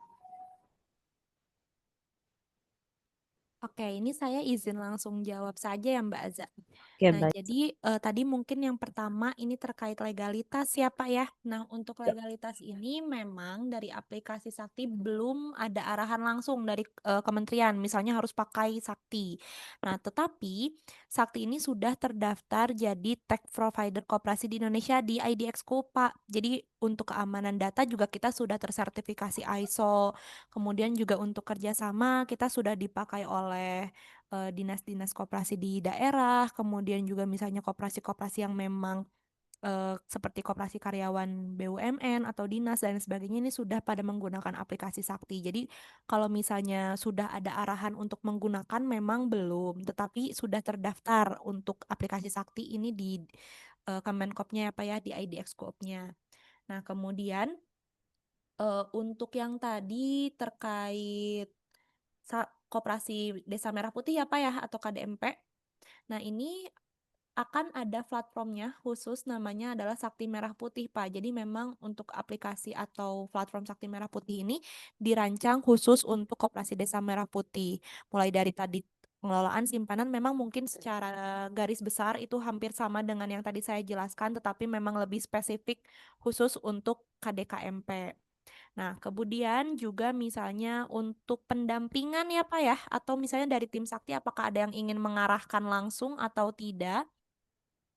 Oke, ini saya izin langsung jawab saja ya Mbak Aza. Oke, Nah, baik. jadi tadi mungkin yang pertama ini terkait legalitas ya Pak ya. Nah, untuk Ya. legalitas ini memang dari aplikasi Sakti belum ada arahan langsung dari kementerian, misalnya harus pakai Sakti. Nah, tetapi Sakti ini sudah terdaftar jadi tech provider koperasi di Indonesia di IDX-ku Pak. Jadi untuk keamanan data juga kita sudah tersertifikasi ISO. Kemudian juga untuk kerjasama kita sudah dipakai oleh dinas-dinas koperasi di daerah, kemudian juga misalnya koperasi-koperasi yang memang seperti koperasi karyawan BUMN atau dinas dan sebagainya ini sudah pada menggunakan aplikasi Sakti. Jadi kalau misalnya sudah ada arahan untuk menggunakan memang belum, tetapi sudah terdaftar untuk aplikasi Sakti ini di Kemenkopnya ya Pak ya, di IDX-Coop-nya. Nah, kemudian untuk yang tadi terkait Koperasi Desa Merah Putih ya Pak ya, atau KDMP. Nah, ini akan ada platformnya khusus namanya adalah Sakti Merah Putih, Pak. Jadi memang untuk aplikasi atau platform Sakti Merah Putih ini dirancang khusus untuk Koperasi Desa Merah Putih. Mulai dari tadi pengelolaan simpanan memang mungkin secara garis besar itu hampir sama dengan yang tadi saya jelaskan, tetapi memang lebih spesifik khusus untuk KDKMP. Nah, kemudian juga misalnya untuk pendampingan ya Pak ya, atau misalnya dari tim Sakti apakah ada yang ingin mengarahkan langsung atau tidak?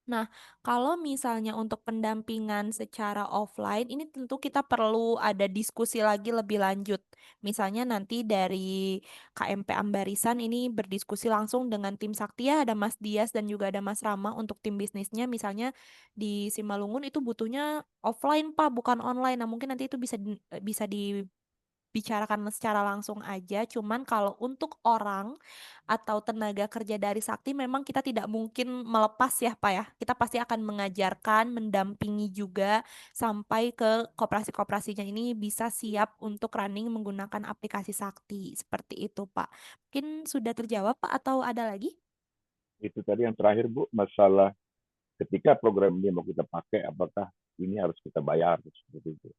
Nah, kalau misalnya untuk pendampingan secara offline, ini tentu kita perlu ada diskusi lagi lebih lanjut. Misalnya nanti dari KMP Ambarisan ini berdiskusi langsung dengan tim Sakti ya, ada Mas Dias dan juga ada Mas Rama untuk tim bisnisnya. Misalnya di Simalungun itu butuhnya offline Pak, bukan online. Nah, mungkin nanti itu bisa dibicarakan secara langsung aja. Cuman kalau untuk orang atau tenaga kerja dari Sakti memang kita tidak mungkin melepas ya Pak ya. Kita pasti akan mengajarkan, mendampingi juga sampai ke koperasi-koperasinya ini bisa siap untuk running menggunakan aplikasi Sakti. Seperti itu Pak. Mungkin sudah terjawab Pak atau ada lagi? Itu tadi yang terakhir Bu, masalah ketika program ini mau kita pakai, apakah ini harus kita bayar seperti itu.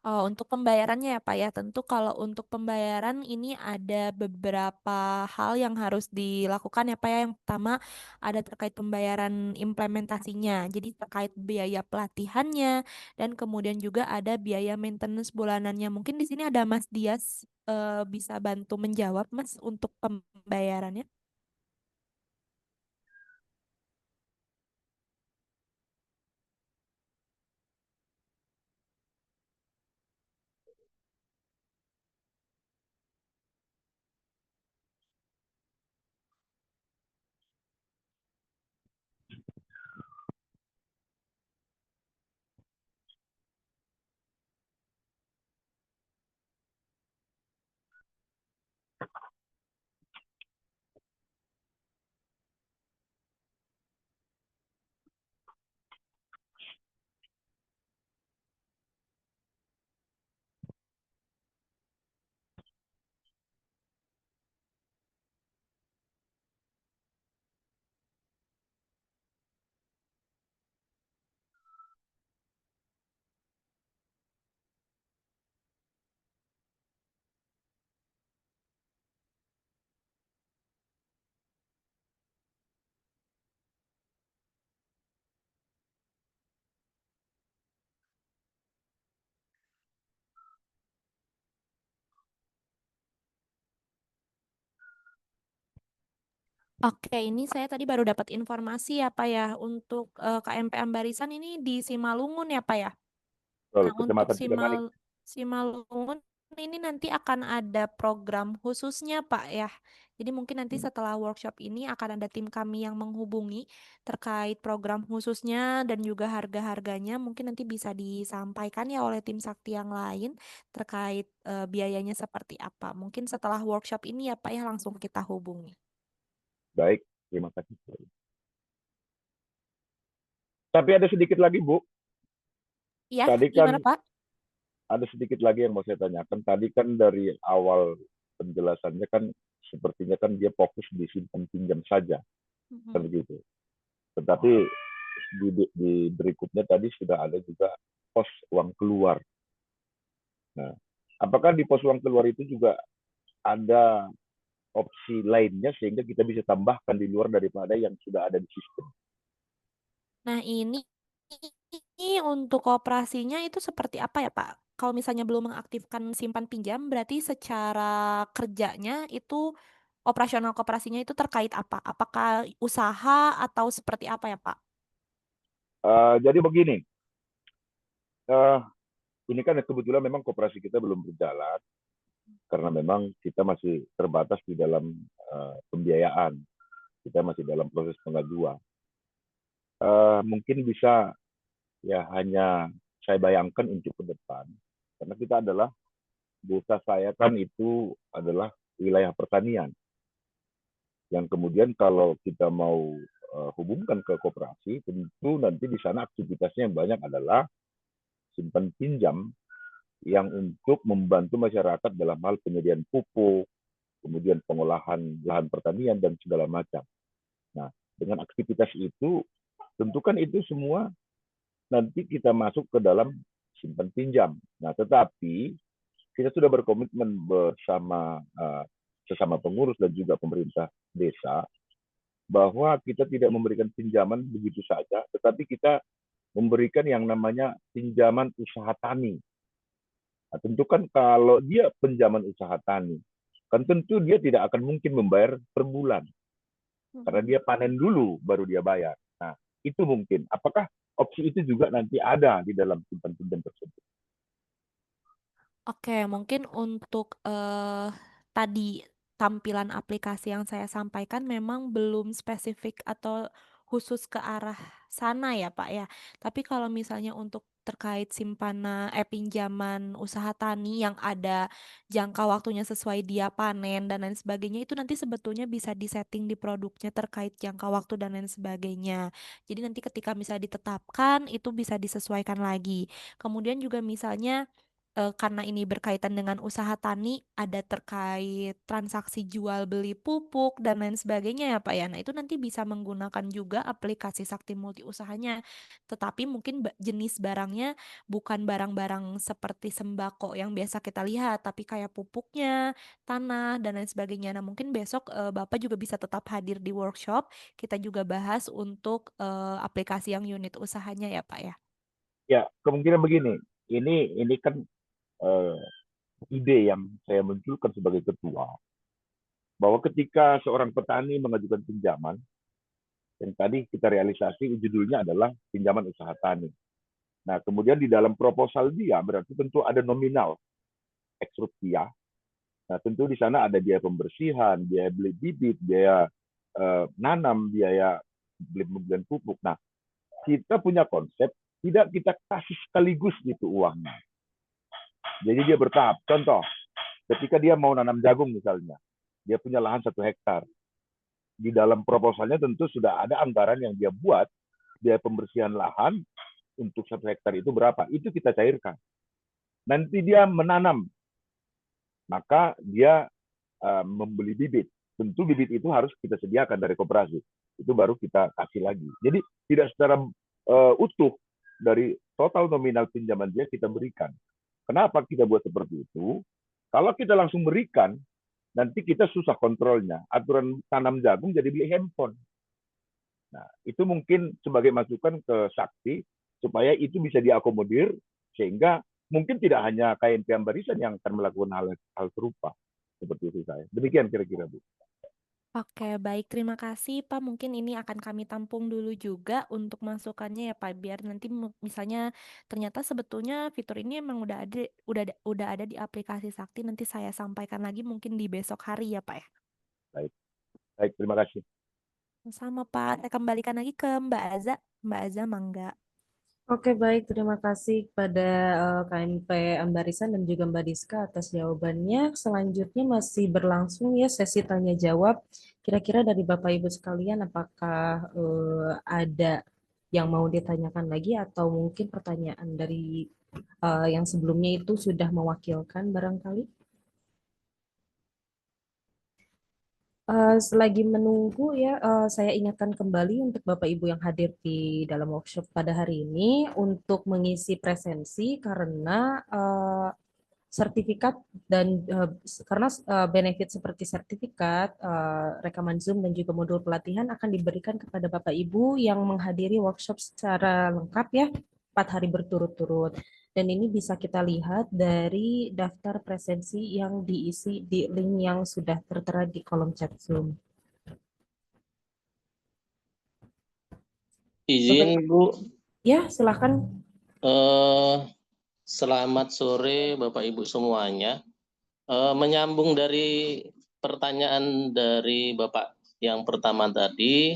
Oh, untuk pembayarannya ya Pak ya, tentu kalau untuk pembayaran ini ada beberapa hal yang harus dilakukan ya Pak ya. Yang pertama ada terkait pembayaran implementasinya, jadi terkait biaya pelatihannya dan kemudian juga ada biaya maintenance bulanannya. Mungkin di sini ada Mas Dias bisa bantu menjawab Mas untuk pembayarannya. Oke, ini saya tadi baru dapat informasi ya Pak ya, untuk KMP Ambarisan ini di Simalungun ya Pak ya. Betul, Nah, untuk Kecamatan Sidamanik. Simalungun ini nanti akan ada program khususnya, Pak ya. Jadi mungkin nanti setelah workshop ini akan ada tim kami yang menghubungi terkait program khususnya dan juga harga-harganya. Mungkin nanti bisa disampaikan ya oleh tim Sakti yang lain terkait biayanya seperti apa. Mungkin setelah workshop ini ya, Pak ya, langsung kita hubungi. Baik, terima kasih. Tapi ada sedikit lagi Bu, Ya, tadi kan gimana Pak? ada sedikit lagi yang mau saya tanyakan. Tadi kan dari awal penjelasannya kan sepertinya kan dia fokus di simpan pinjam saja, kan Mhm. begitu. Tetapi di berikutnya tadi sudah ada juga pos uang keluar. Nah, apakah di pos uang keluar itu juga ada opsi lainnya sehingga kita bisa tambahkan di luar daripada yang sudah ada di sistem? Nah, ini untuk operasinya itu seperti apa ya, Pak? Kalau misalnya belum mengaktifkan simpan pinjam, berarti secara kerjanya itu operasional koperasinya itu terkait apa? Apakah usaha atau seperti apa ya, Pak? Jadi begini, uh, ini kan kebetulan memang koperasi kita belum berjalan. karena memang kita masih terbatas di dalam pembiayaan, kita masih dalam proses pengajuan. Mungkin bisa ya hanya saya bayangkan untuk ke depan, karena kita adalah desa saya kan itu adalah wilayah pertanian, yang kemudian kalau kita mau hubungkan ke koperasi, tentu nanti di sana aktivitasnya yang banyak adalah simpan pinjam yang untuk membantu masyarakat dalam hal penyediaan pupuk, kemudian pengolahan lahan pertanian dan segala macam. Nah, dengan aktivitas itu, tentu kan itu semua nanti kita masuk ke dalam simpan pinjam. Nah, tetapi kita sudah berkomitmen bersama sesama pengurus dan juga pemerintah desa bahwa kita tidak memberikan pinjaman begitu saja, tetapi kita memberikan yang namanya pinjaman usaha tani. Nah, tentu kan kalau dia pinjaman usaha tani, kan tentu dia tidak akan mungkin membayar per bulan, karena dia panen dulu baru dia bayar. Nah, itu mungkin. Apakah opsi itu juga nanti ada di dalam simpan pinjam tersebut? Oke, mungkin untuk tadi tampilan aplikasi yang saya sampaikan memang belum spesifik atau khusus ke arah sana ya, Pak, ya. Tapi kalau misalnya untuk terkait pinjaman usaha tani yang ada jangka waktunya sesuai dia panen dan lain sebagainya, itu nanti sebetulnya bisa disetting di produknya terkait jangka waktu dan lain sebagainya. Jadi nanti ketika misalnya ditetapkan, itu bisa disesuaikan lagi. Kemudian juga misalnya karena ini berkaitan dengan usaha tani, ada terkait transaksi jual beli pupuk dan lain sebagainya ya Pak ya. Nah itu nanti bisa menggunakan juga aplikasi Sakti Multi Usahanya. Tetapi mungkin jenis barangnya bukan barang-barang seperti sembako yang biasa kita lihat, tapi kayak pupuknya, tanah dan lain sebagainya. Nah mungkin besok Bapak juga bisa tetap hadir di workshop. Kita juga bahas untuk aplikasi yang unit usahanya ya Pak ya. Ya, kemungkinan begini. Ini kan eh, ide yang saya munculkan sebagai ketua, bahwa ketika seorang petani mengajukan pinjaman, yang tadi kita realisasi judulnya adalah pinjaman usaha tani. Nah, kemudian di dalam proposal dia berarti tentu ada nominal X rupiah. Nah, tentu di sana ada biaya pembersihan, biaya beli bibit, biaya nanam, biaya beli pembelian pupuk. Nah, kita punya konsep tidak kita kasih sekaligus gitu uangnya. Jadi dia bertahap. Contoh, ketika dia mau nanam jagung misalnya, dia punya lahan 1 hektar. Di dalam proposalnya tentu sudah ada anggaran yang dia buat, biaya pembersihan lahan untuk 1 hektar itu berapa. Itu kita cairkan. Nanti dia menanam, maka dia membeli bibit. Tentu bibit itu harus kita sediakan dari koperasi. Itu baru kita kasih lagi. Jadi tidak secara utuh dari total nominal pinjaman dia kita berikan. Kenapa kita buat seperti itu? Kalau kita langsung berikan, nanti kita susah kontrolnya. Aturan tanam jagung jadi beli handphone. Nah, itu mungkin sebagai masukan ke Sakti supaya itu bisa diakomodir sehingga mungkin tidak hanya KNP Ambarisan yang akan melakukan hal serupa seperti itu saya. Demikian kira-kira Bu. Oke, baik. Terima kasih, Pak. Mungkin ini akan kami tampung dulu juga untuk masukannya ya, Pak. Biar nanti misalnya ternyata sebetulnya fitur ini emang udah ada di aplikasi Sakti. Nanti saya sampaikan lagi mungkin di besok hari ya, Pak ya. Baik, baik terima kasih. Sama, Pak. Saya kembalikan lagi ke Mbak Aza. Mbak Aza, mangga. Oke, baik. Terima kasih kepada KNP Ambarisan dan juga Mbak Diska atas jawabannya. Selanjutnya masih berlangsung ya sesi tanya jawab. Kira-kira dari Bapak Ibu sekalian, apakah ada yang mau ditanyakan lagi atau mungkin pertanyaan dari yang sebelumnya itu sudah mewakilkan barangkali? Selagi menunggu ya, saya ingatkan kembali untuk Bapak Ibu yang hadir di dalam workshop pada hari ini untuk mengisi presensi karena sertifikat dan karena benefit seperti sertifikat, rekaman Zoom dan juga modul pelatihan akan diberikan kepada Bapak Ibu yang menghadiri workshop secara lengkap ya, 4 hari berturut-turut. Dan ini bisa kita lihat dari daftar presensi yang diisi di link yang sudah tertera di kolom chat Zoom. Izin Bu, Ya, silakan. selamat sore Bapak Ibu semuanya. Menyambung dari pertanyaan dari Bapak yang pertama tadi,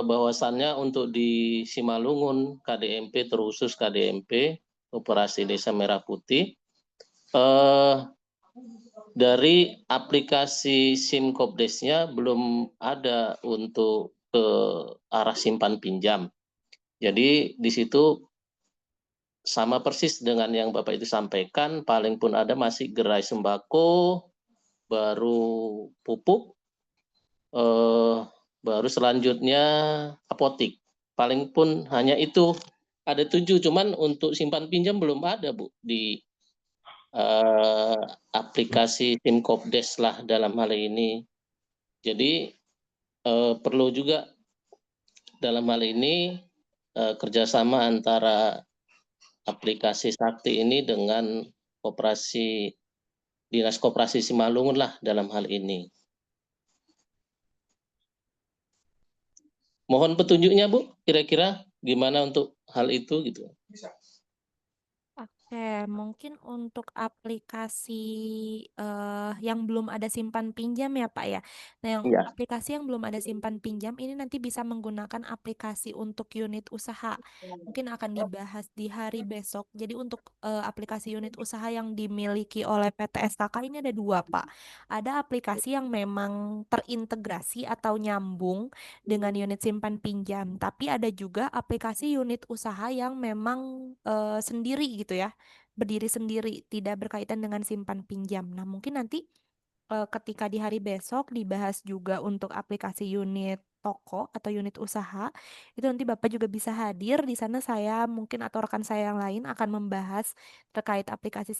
bahwasannya untuk di Simalungun KDMP terkhusus KDMP Operasi Desa Merah Putih, dari aplikasi SIM Kopdesnya belum ada untuk ke arah simpan pinjam. Jadi di situ sama persis dengan yang Bapak itu sampaikan, paling pun ada masih gerai sembako, baru pupuk, baru selanjutnya apotik. Paling pun hanya itu, ada 7, cuman untuk simpan pinjam belum ada Bu di aplikasi SIM Kopdes lah dalam hal ini. Jadi perlu juga dalam hal ini kerjasama antara aplikasi Sakti ini dengan Dinas Koperasi Simalungun lah dalam hal ini. Mohon petunjuknya Bu, kira-kira gimana untuk hal itu gitu. Oke, mungkin untuk aplikasi yang belum ada simpan pinjam ya Pak ya. Nah, yang Iya. aplikasi yang belum ada simpan pinjam ini nanti bisa menggunakan aplikasi untuk unit usaha. Mungkin akan dibahas di hari besok. Jadi untuk aplikasi unit usaha yang dimiliki oleh PT SKK ini ada 2 Pak. Ada aplikasi yang memang terintegrasi atau nyambung dengan unit simpan pinjam, tapi ada juga aplikasi unit usaha yang memang sendiri gitu ya, berdiri sendiri, tidak berkaitan dengan simpan pinjam. Nah, mungkin nanti ketika di hari besok dibahas juga untuk aplikasi unit toko atau unit usaha, itu nanti Bapak juga bisa hadir di sana. Saya mungkin atau rekan saya yang lain akan membahas terkait aplikasi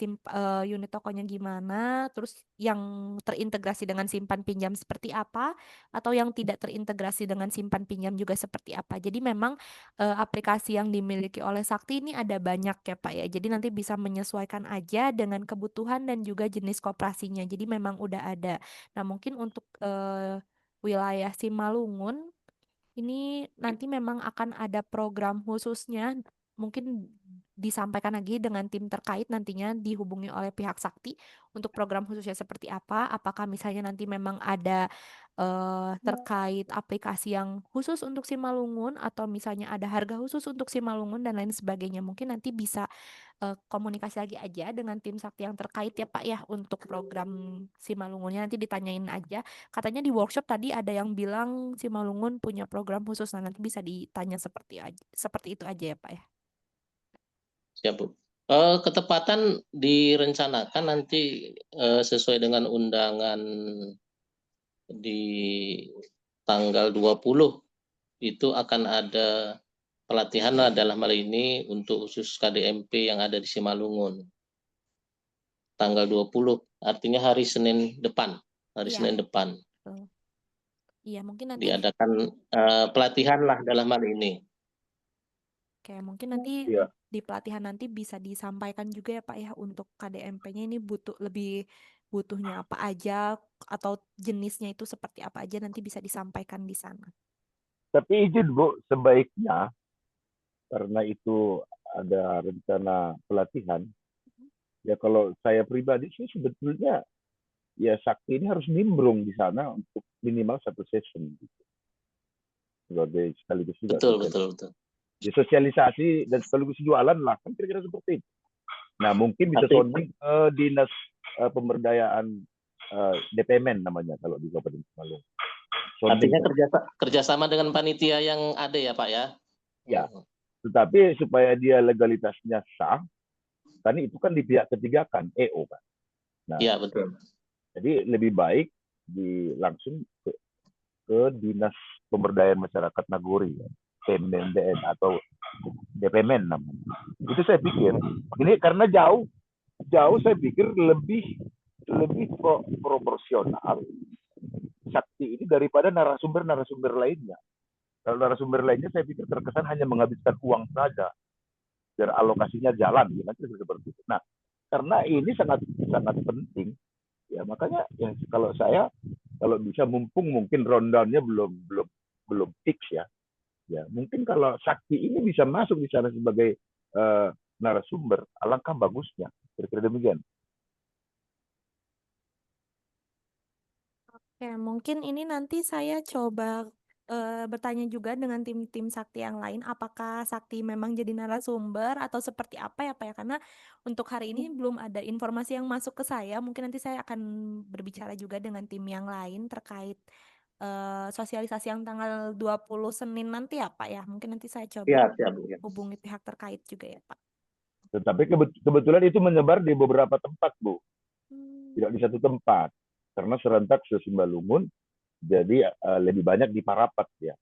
unit tokonya gimana, terus yang terintegrasi dengan simpan pinjam seperti apa, atau yang tidak terintegrasi dengan simpan pinjam juga seperti apa. Jadi memang aplikasi yang dimiliki oleh Sakti ini ada banyak ya Pak ya. Jadi nanti bisa menyesuaikan aja dengan kebutuhan dan juga jenis koperasinya. Jadi memang udah ada. Nah, mungkin untuk wilayah Simalungun ini nanti memang akan ada program khususnya, mungkin disampaikan lagi dengan tim terkait nantinya dihubungi oleh pihak Sakti untuk program khususnya seperti apa. Apakah misalnya nanti memang ada terkait aplikasi yang khusus untuk Simalungun atau misalnya ada harga khusus untuk Simalungun dan lain sebagainya. Mungkin nanti bisa komunikasi lagi aja dengan tim Sakti yang terkait ya Pak ya untuk program Simalungunnya nanti ditanyain aja. Katanya di workshop tadi ada yang bilang Simalungun punya program khusus, nah nanti bisa ditanya seperti itu aja ya Pak ya. Siap Bu. Ketepatan direncanakan nanti sesuai dengan undangan di tanggal 20 itu akan ada pelatihan lah dalam hal ini untuk khusus KDMP yang ada di Simalungun. Tanggal 20, artinya hari Senin depan. Hari Iya. Senin depan. Betul. Iya, mungkin nanti Diadakan pelatihan lah dalam hal ini. Oke, mungkin nanti Iya. di pelatihan nanti bisa disampaikan juga ya Pak ya untuk KDMP-nya ini butuhnya apa aja atau jenisnya itu seperti apa aja nanti bisa disampaikan di sana. Tapi izin Bu, sebaiknya karena itu ada rencana pelatihan, ya kalau saya pribadi sih sebetulnya ya Sakti ini harus nimbrung di sana untuk minimal 1 session gitu. Sebagai sekaligus juga Betul. ya, sosialisasi dan sekaligus jualan lah, kan kira-kira seperti itu. Nah, mungkin bisa sounding dinas pemberdayaan DPMN namanya kalau di Kabupaten Simalungun. Artinya kerjasama dengan panitia yang ada ya Pak ya? Ya, tetapi supaya dia legalitasnya sah, kan itu kan di pihak ketiga kan, EO kan. Nah, ya betul. Jadi lebih baik langsung ke Dinas Pemberdayaan Masyarakat Nagori, ya. PMDN atau DPMN namanya. Itu saya pikir ini karena jauh saya pikir lebih proporsional Sakti ini daripada narasumber lainnya. Kalau narasumber lainnya saya pikir terkesan hanya menghabiskan uang saja biar alokasinya jalan, ya, seperti itu. Nah, karena ini sangat penting, ya makanya ya kalau bisa mumpung mungkin rundown-nya belum fix ya mungkin kalau Sakti ini bisa masuk di sana sebagai narasumber, alangkah bagusnya. Kira-kira demikian. Ya, mungkin ini nanti saya coba bertanya juga dengan tim-tim Sakti yang lain, apakah Sakti memang jadi narasumber atau seperti apa ya Pak ya? Karena untuk hari ini belum ada informasi yang masuk ke saya. Mungkin nanti saya akan berbicara juga dengan tim yang lain terkait sosialisasi yang tanggal 20 Senin nanti ya Pak ya. Mungkin nanti saya coba Siap, siap, Bu. hubungi pihak terkait juga ya Pak. Tetapi kebetulan itu menyebar di beberapa tempat, Bu. Hmm. Tidak di satu tempat. Karena serentak se-Simbalungun, jadi lebih banyak di Parapat ya.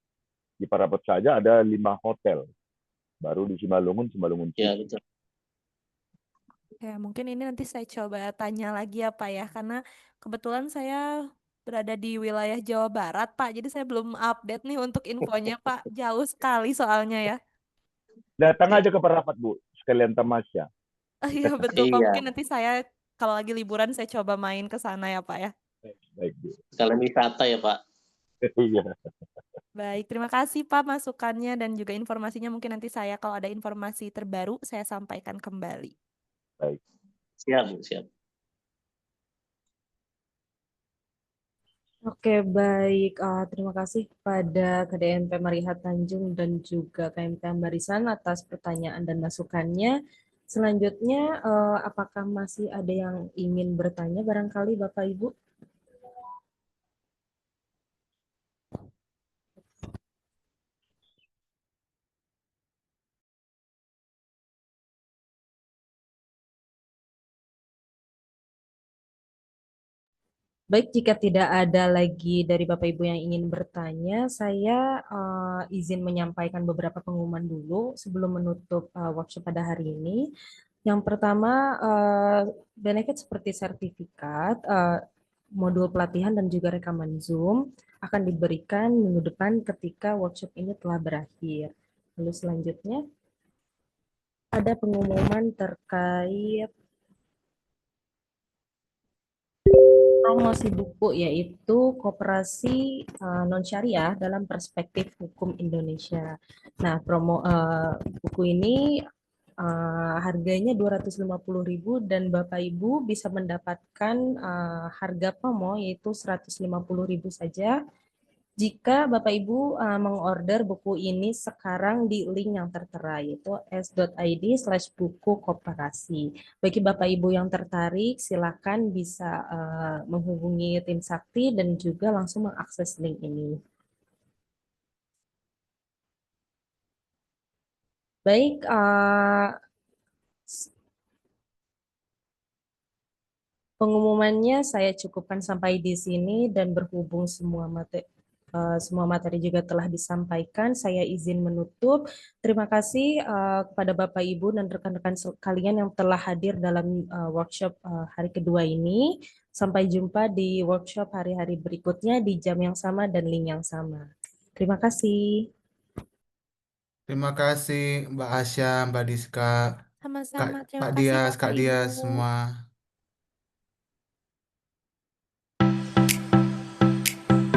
Di Parapat saja ada 5 hotel. Baru di Simbalungun Ya, City. betul. Ya, mungkin ini nanti saya coba tanya lagi ya Pak ya, karena kebetulan saya berada di wilayah Jawa Barat Pak, jadi saya belum update nih untuk infonya Pak, jauh sekali soalnya ya. Datang Ya. aja ke Parapat, Bu. Sekalian tamasya. Iya betul Pak, Iya, mungkin nanti saya kalau lagi liburan saya coba main ke sana ya Pak ya. Baik, Bu. sekalian wisata ya, Pak. Iya, Baik, terima kasih Pak masukannya dan juga informasinya. Mungkin nanti saya kalau ada informasi terbaru saya sampaikan kembali. baik. Siap, Bu, siap. Oke, baik. Terima kasih kepada KDNP Marihat Tanjung dan juga KMP Barisan atas pertanyaan dan masukannya. Selanjutnya, apakah masih ada yang ingin bertanya barangkali Bapak Ibu? Baik, jika tidak ada lagi dari Bapak Ibu yang ingin bertanya, saya izin menyampaikan beberapa pengumuman dulu sebelum menutup workshop pada hari ini. Yang pertama, benefit seperti sertifikat, modul pelatihan dan juga rekaman Zoom akan diberikan minggu depan ketika workshop ini telah berakhir. Lalu selanjutnya, ada pengumuman terkait promosi buku yaitu Koperasi Non Syariah dalam Perspektif Hukum Indonesia. Nah, buku ini harganya 250.000 dan Bapak Ibu bisa mendapatkan harga promo yaitu 150.000 saja jika Bapak Ibu mengorder buku ini sekarang di link yang tertera yaitu s.id/buku koperasi. Bagi Bapak Ibu yang tertarik, silakan bisa menghubungi tim Sakti dan juga langsung mengakses link ini. Baik, pengumumannya saya cukupkan sampai di sini dan berhubung semua materi juga telah disampaikan, saya izin menutup. Terima kasih kepada Bapak Ibu dan rekan-rekan sekalian yang telah hadir dalam workshop hari kedua ini. Sampai jumpa di workshop hari-hari berikutnya di jam yang sama dan link yang sama. Terima kasih. Terima kasih Mbak Asya, Mbak Diska, Sama-sama, terima Kak kasih Dias, Bapak Kak Ibu. Dias semua.